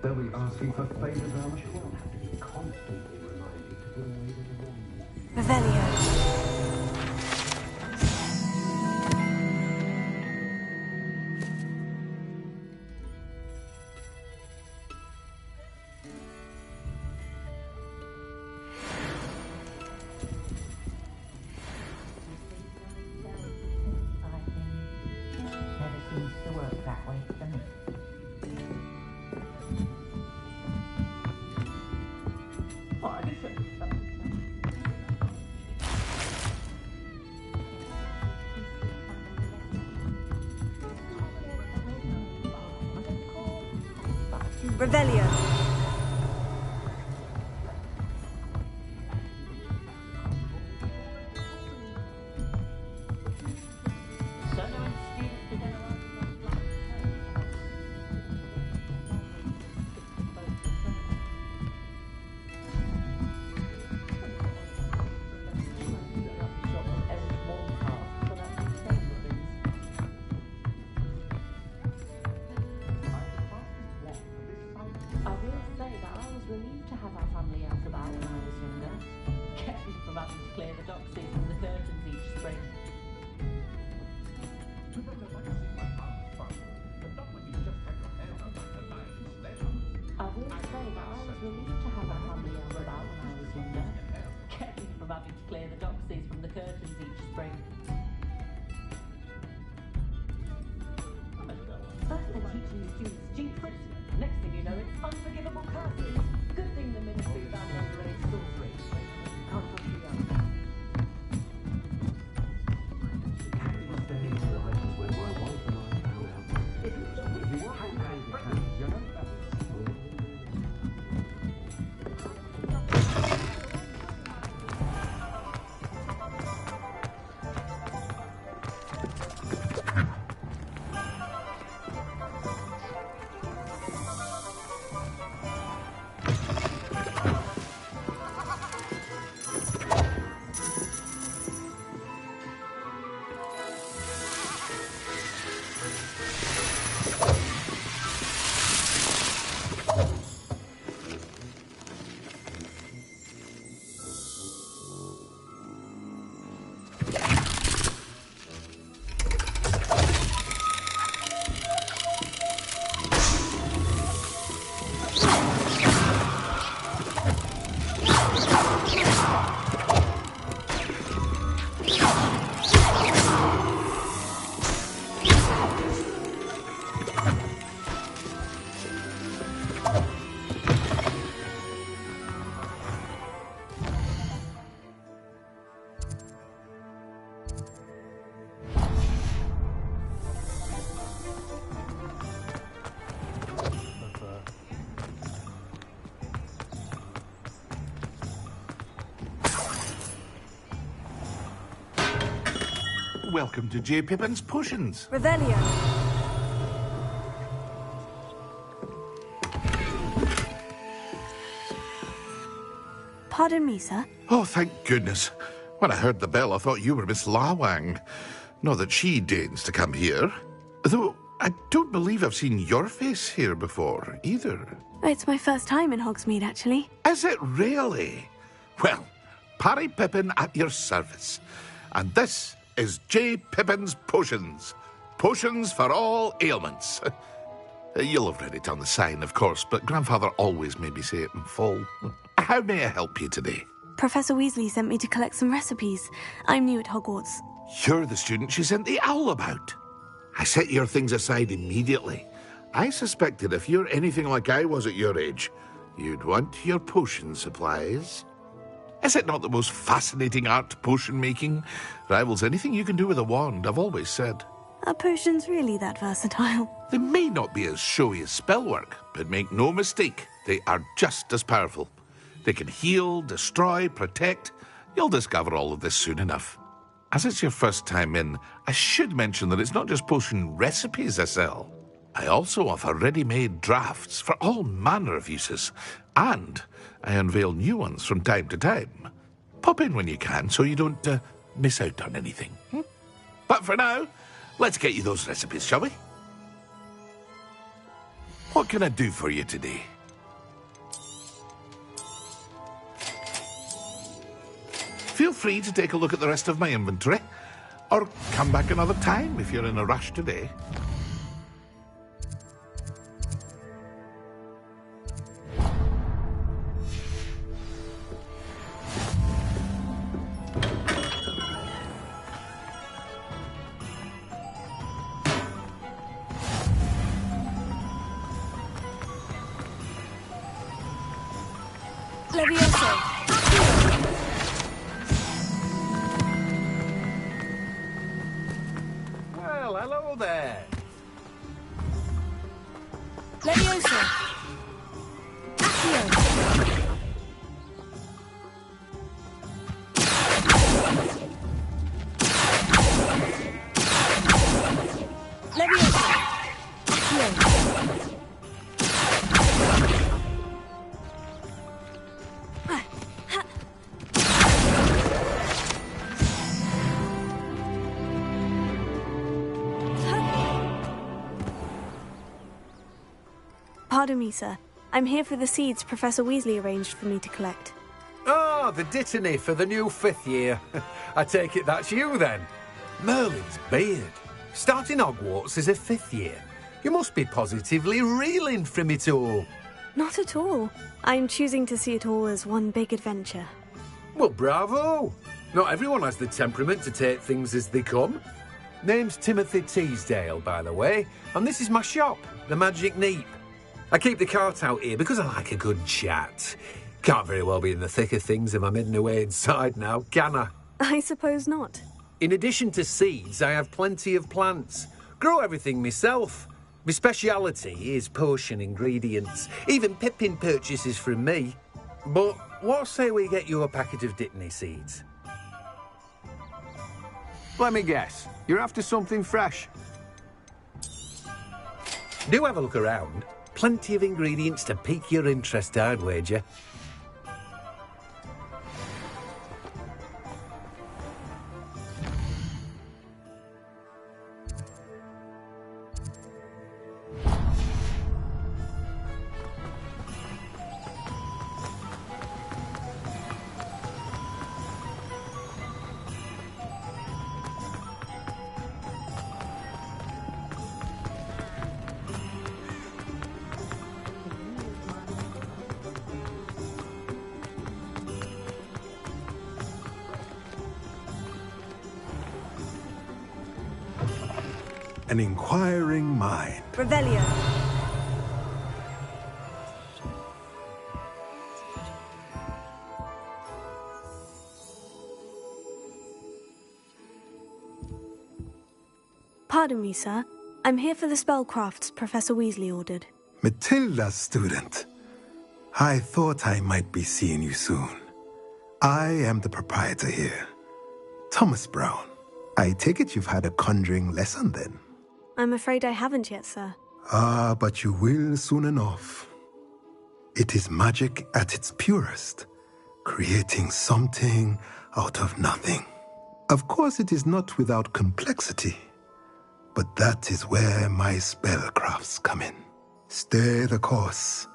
[SPEAKER 2] They'll be asking for favors out of
[SPEAKER 13] Revelio. Revelio.
[SPEAKER 7] relieved to have our family out about when I was younger. Kept me from having to clear the doxies and the curtains each spring. I will say that I was relieved to have our family out about when I was younger. Kept me from having to clear the doxies from the curtains each spring. First they're teaching the students G-Frit. Next thing you know, it's unforgivable curses. Good thing the Ministry banned underage sorcery. Can't touch the young.
[SPEAKER 5] Welcome to J. Pippin's Potions.
[SPEAKER 13] Revelio.
[SPEAKER 11] Pardon me, sir.
[SPEAKER 5] Oh, thank goodness. When I heard the bell, I thought you were Miss Lawang. Not that she deigns to come here. Though, I don't believe I've seen your face here before, either.
[SPEAKER 11] It's my first time in Hogsmeade, actually.
[SPEAKER 5] Is it really? Well, Parry Pippin at your service. And this is J. Pippin's Potions. Potions for all ailments. You'll have read it on the sign, of course, but Grandfather always made me say it in full. How may I help you today?
[SPEAKER 11] Professor Weasley sent me to collect some recipes. I'm new at Hogwarts.
[SPEAKER 5] You're the student she sent the owl about. I set your things aside immediately. I suspected if you're anything like I was at your age, you'd want your potion supplies. Is it not the most fascinating art, potion making? Rivals anything you can do with a wand, I've always said.
[SPEAKER 11] Are potions really that versatile?
[SPEAKER 5] They may not be as showy as spellwork, but make no mistake, they are just as powerful. They can heal, destroy, protect. You'll discover all of this soon enough. As it's your first time in, I should mention that it's not just potion recipes I sell. I also offer ready-made drafts for all manner of uses, and I unveil new ones from time to time. Pop in when you can so you don't miss out on anything. But for now, let's get you those recipes, shall we? What can I do for you today? Feel free to take a look at the rest of my inventory, or come back another time if you're in a rush today.
[SPEAKER 13] Levioso.
[SPEAKER 5] Well, hello there.
[SPEAKER 13] Levioso. Accio. Levioso. Accio.
[SPEAKER 11] Pardon me, sir. I'm here for the seeds Professor Weasley arranged for me to collect.
[SPEAKER 14] Oh, the dittany for the new 5th year. I take it that's you, then. Merlin's beard. Starting Hogwarts as a 5th year. You must be positively reeling from it all.
[SPEAKER 11] Not at all. I'm choosing to see it all as one big adventure.
[SPEAKER 14] Well, bravo. Not everyone has the temperament to take things as they come. Name's Timothy Teasdale, by the way, and this is my shop, the Magic Neep. I keep the cart out here because I like a good chat. Can't very well be in the thick of things if I'm hidden away inside now, can I?
[SPEAKER 11] I suppose not.
[SPEAKER 14] In addition to seeds, I have plenty of plants. Grow everything myself. My speciality is potion ingredients. Even Pippin purchases from me. But what say we get you a packet of Dittany seeds? Let me guess. You're after something fresh. Do have a look around. Plenty of ingredients to pique your interest, I'd wager.
[SPEAKER 18] An inquiring mind.
[SPEAKER 13] Revelio.
[SPEAKER 11] Pardon me, sir. I'm here for the spellcrafts Professor Weasley ordered.
[SPEAKER 18] Matilda's student. I thought I might be seeing you soon. I am the proprietor here, Thomas Brown. I take it you've had a conjuring lesson then?
[SPEAKER 11] I'm afraid I haven't yet, sir.
[SPEAKER 18] Ah, but you will soon enough. It is magic at its purest, creating something out of nothing. Of course, it is not without complexity, but that is where my spellcrafts come in. Stay the course,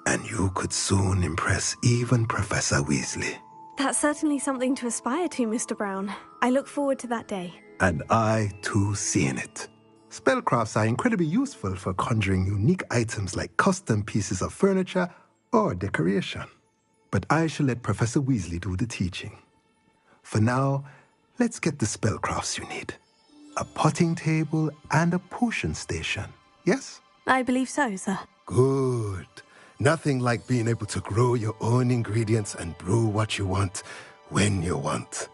[SPEAKER 18] and you could soon impress even Professor Weasley.
[SPEAKER 11] That's certainly something to aspire to, Mr. Brown. I look forward to that day.
[SPEAKER 18] And I, too, seeing it. Spellcrafts are incredibly useful for conjuring unique items like custom pieces of furniture or decoration. But I shall let Professor Weasley do the teaching. For now, let's get the spellcrafts you need. A potting table and a potion station, yes?
[SPEAKER 11] I believe so, sir.
[SPEAKER 18] Good. Nothing like being able to grow your own ingredients and brew what you want when you want.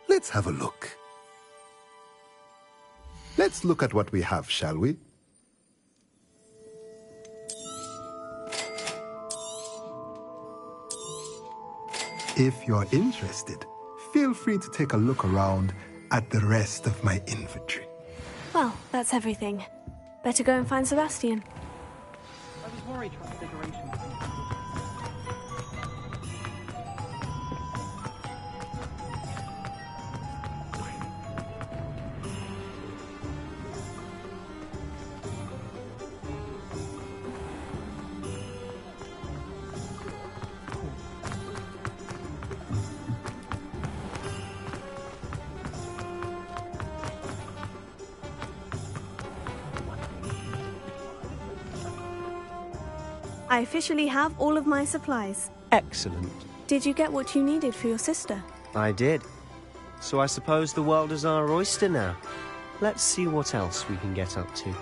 [SPEAKER 18] Let's have a look. Let's look at what we have, shall we? If you're interested, feel free to take a look around at the rest of my inventory.
[SPEAKER 11] Well, that's everything. Better go and find Sebastian.
[SPEAKER 6] I was worried Transfiguration.
[SPEAKER 11] I officially have all of my supplies.
[SPEAKER 19] Excellent.
[SPEAKER 11] Did you get what you needed for your sister?
[SPEAKER 19] I did. So I suppose the world is our oyster now. Let's see what else we can get up to.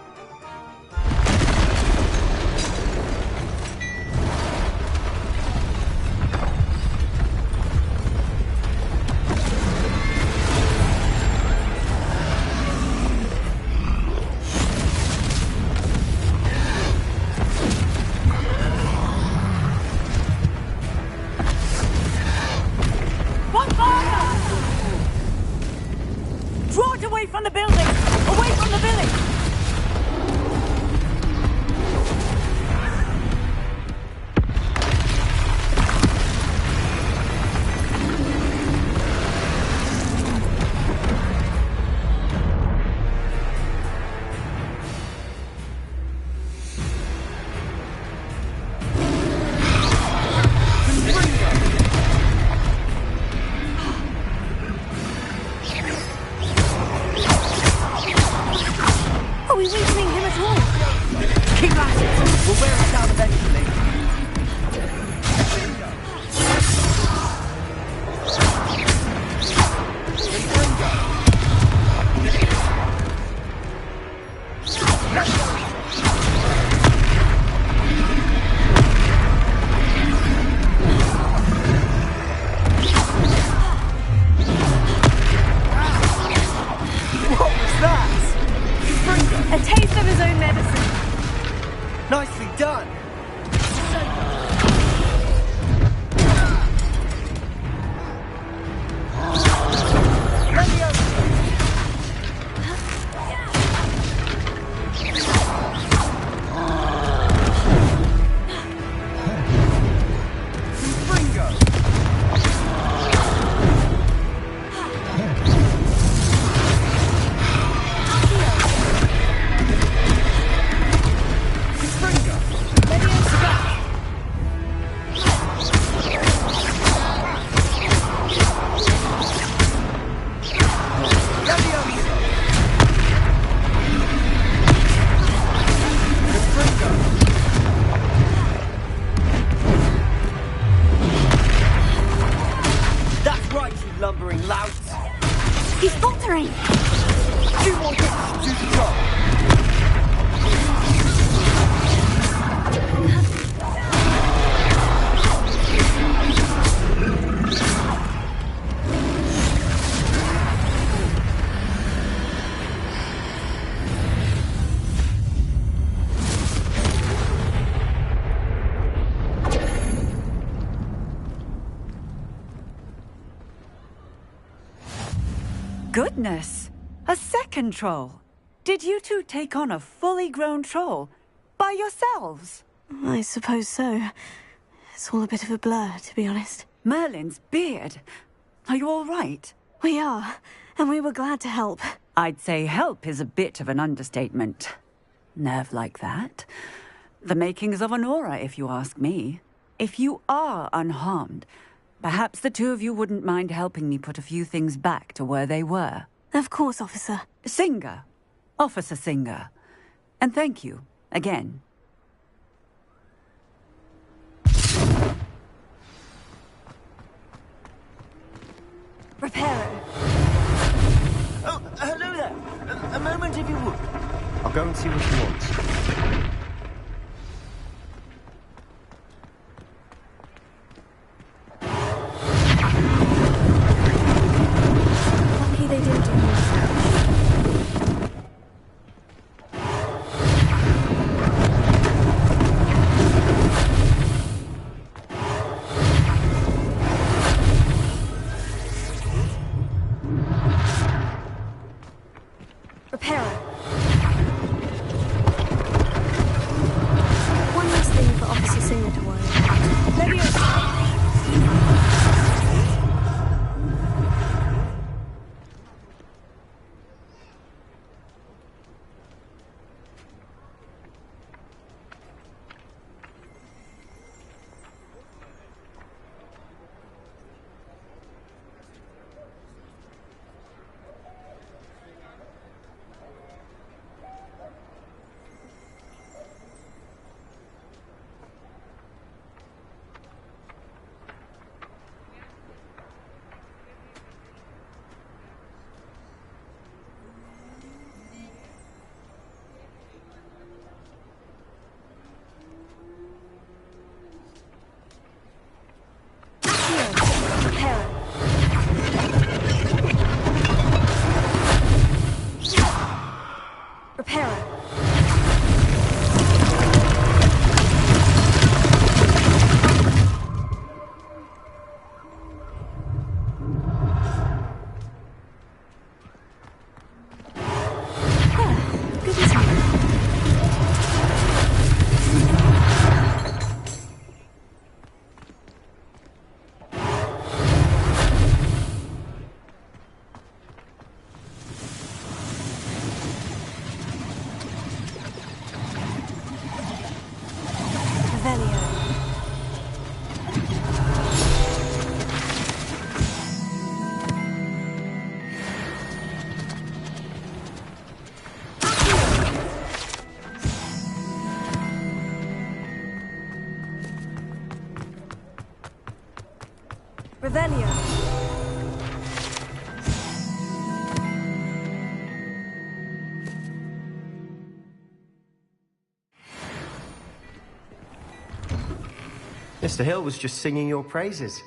[SPEAKER 20] Draw it away from the building! Away from the village! we weakening him at all? Keep at it! We'll wear it down eventually.
[SPEAKER 13] A taste of his own medicine.
[SPEAKER 19] Nicely done. Lumbering louts.
[SPEAKER 13] He's faltering.
[SPEAKER 19] 2 more hits to the top.
[SPEAKER 20] Goodness! A second troll! Did you two take on a fully grown troll? By yourselves?
[SPEAKER 11] I suppose so. It's all a bit of a blur, to be honest.
[SPEAKER 20] Merlin's beard. Are you all right?
[SPEAKER 11] We are, and we were glad to help.
[SPEAKER 20] I'd say help is a bit of an understatement. Nerve like that. The makings of an aura, if you ask me. If you are unharmed, perhaps the two of you wouldn't mind helping me put a few things back to where they were.
[SPEAKER 11] Of course, officer.
[SPEAKER 20] Singer. Officer Singer. And thank you, again.
[SPEAKER 13] Reparo.
[SPEAKER 19] Oh, hello there. A moment if you would. I'll go and see what he wants.
[SPEAKER 11] They didn't do much.
[SPEAKER 13] Reparo.
[SPEAKER 11] One last thing for Officer Singer to worry about. Revelio.
[SPEAKER 19] Mr. Hill was just singing your praises.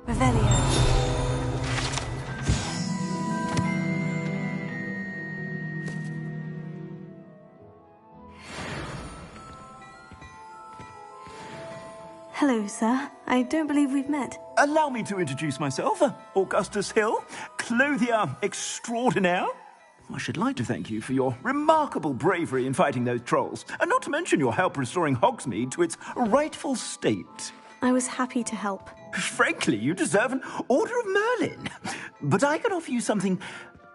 [SPEAKER 11] Revelio. Hello, sir. I don't believe we've met.
[SPEAKER 10] Allow me to introduce myself, Augustus Hill, clothier extraordinaire. I should like to thank you for your remarkable bravery in fighting those trolls, and not to mention your help restoring Hogsmeade to its rightful state.
[SPEAKER 11] I was happy to help.
[SPEAKER 10] Frankly, you deserve an Order of Merlin. But I can offer you something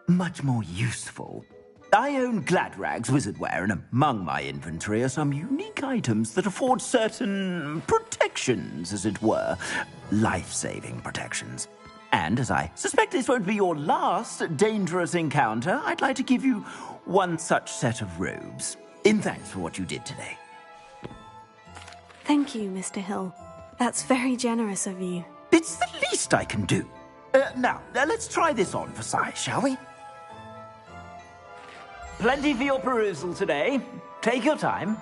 [SPEAKER 10] much more useful. I own Gladrag's wizardware, and among my inventory are some unique items that afford certain protections, as it were. Life-saving protections. And as I suspect this won't be your last dangerous encounter, I'd like to give you one such set of robes, in thanks for what you did today.
[SPEAKER 11] Thank you, Mr. Hill. That's very generous of you.
[SPEAKER 10] It's the least I can do. Now, let's try this on for size, shall we? Plenty for your perusal today. Take your time.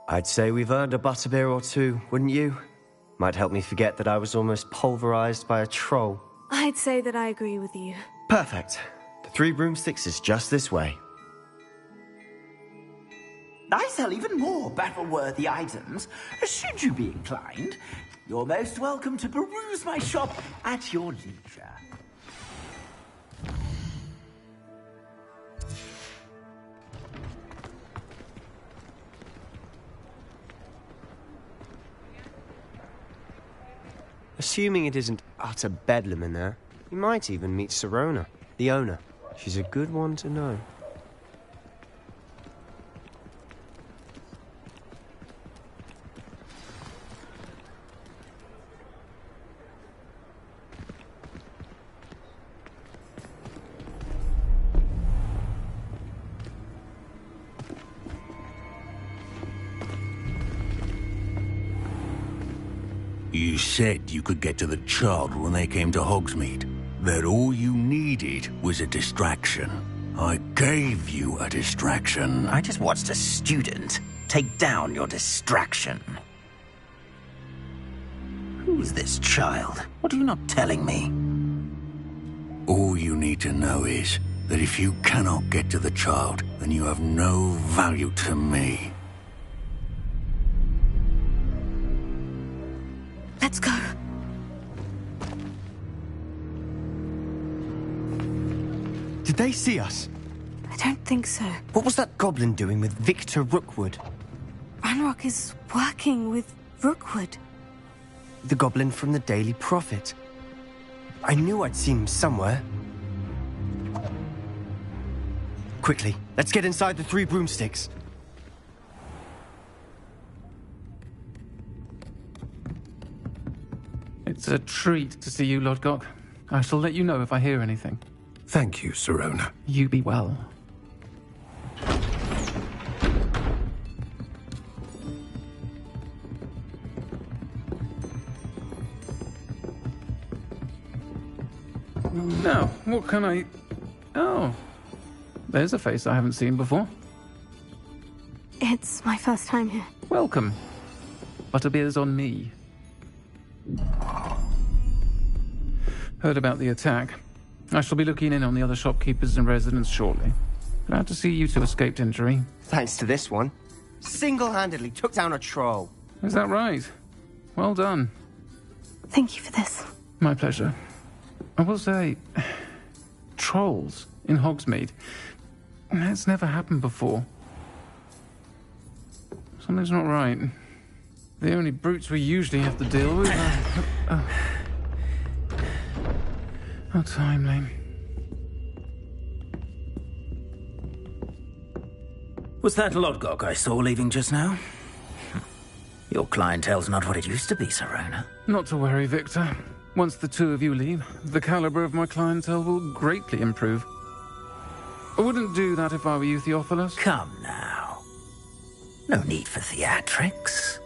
[SPEAKER 19] I'd say we've earned a butterbeer or two, wouldn't you? Might help me forget that I was almost pulverized by a troll.
[SPEAKER 11] I'd say that I agree with you.
[SPEAKER 19] Perfect. The 3 broomsticks is just this way.
[SPEAKER 10] I sell even more battle-worthy items. Should you be inclined, you're most welcome to peruse my shop at your leisure.
[SPEAKER 19] Assuming it isn't utter bedlam in there, you might even meet Serona, the owner. She's a good one to know.
[SPEAKER 16] You said you could get to the child when they came to Hogsmeade. That all you needed was a distraction. I gave you a distraction.
[SPEAKER 10] I just watched a student take down your distraction. Who's this child? What are you not telling me?
[SPEAKER 16] All you need to know is that if you cannot get to the child, then you have no value to me.
[SPEAKER 11] Let's go.
[SPEAKER 19] Did they see us?
[SPEAKER 11] I don't think so.
[SPEAKER 19] What was that goblin doing with Victor Rookwood?
[SPEAKER 11] Ranrock is working with Rookwood.
[SPEAKER 19] The goblin from the Daily Prophet. I knew I'd seen him somewhere. Quickly, let's get inside the 3 broomsticks.
[SPEAKER 17] It's a treat to see you, Lodgok. I shall let you know if I hear anything.
[SPEAKER 18] Thank you, Sirona.
[SPEAKER 17] You be well. Now, what can I... Oh, there's a face I haven't seen before.
[SPEAKER 11] It's my first time here.
[SPEAKER 17] Welcome. Butterbeer's on me. Heard about the attack. I shall be looking in on the other shopkeepers and residents shortly. Glad to see you two escaped injury.
[SPEAKER 19] Thanks to this one. Single-handedly took down a troll.
[SPEAKER 17] Is that right? Well done.
[SPEAKER 11] Thank you for this.
[SPEAKER 17] My pleasure. I will say, trolls in Hogsmeade. That's never happened before. Something's not right. The only brutes we usually have to deal with are... How timely.
[SPEAKER 9] Was that Lodgok I saw leaving just now? Your clientele's not what it used to be, Sirona.
[SPEAKER 17] Not to worry, Victor. Once the two of you leave, the caliber of my clientele will greatly improve. I wouldn't do that if I were you, Theophilus.
[SPEAKER 9] Come now. No need for theatrics.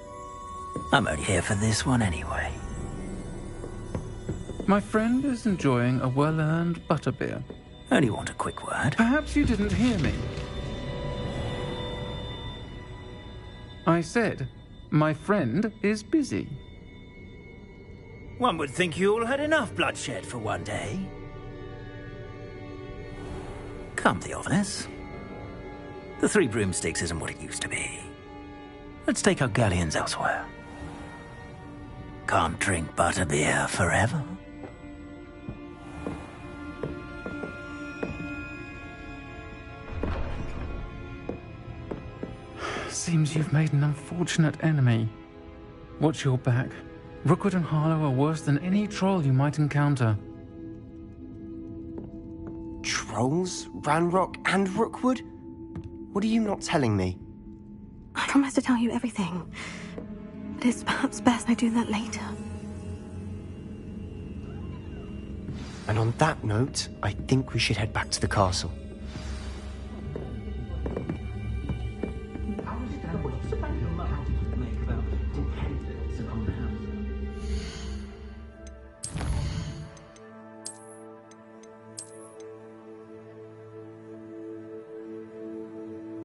[SPEAKER 9] I'm only here for this one anyway.
[SPEAKER 17] My friend is enjoying a well-earned butterbeer.
[SPEAKER 9] Only want a quick word.
[SPEAKER 17] Perhaps you didn't hear me. I said, my friend is busy.
[SPEAKER 9] One would think you all had enough bloodshed for one day. Come, Theophilus. The Three Broomsticks isn't what it used to be. Let's take our galleons elsewhere. Can't drink butterbeer forever.
[SPEAKER 17] Seems you've made an unfortunate enemy. Watch your back. Rookwood and Harlow are worse than any troll you might encounter.
[SPEAKER 19] Trolls? Ranrock and Rookwood? What are you not telling me?
[SPEAKER 11] I promise to tell you everything, but it's perhaps best I do that later.
[SPEAKER 19] And on that note, I think we should head back to the castle.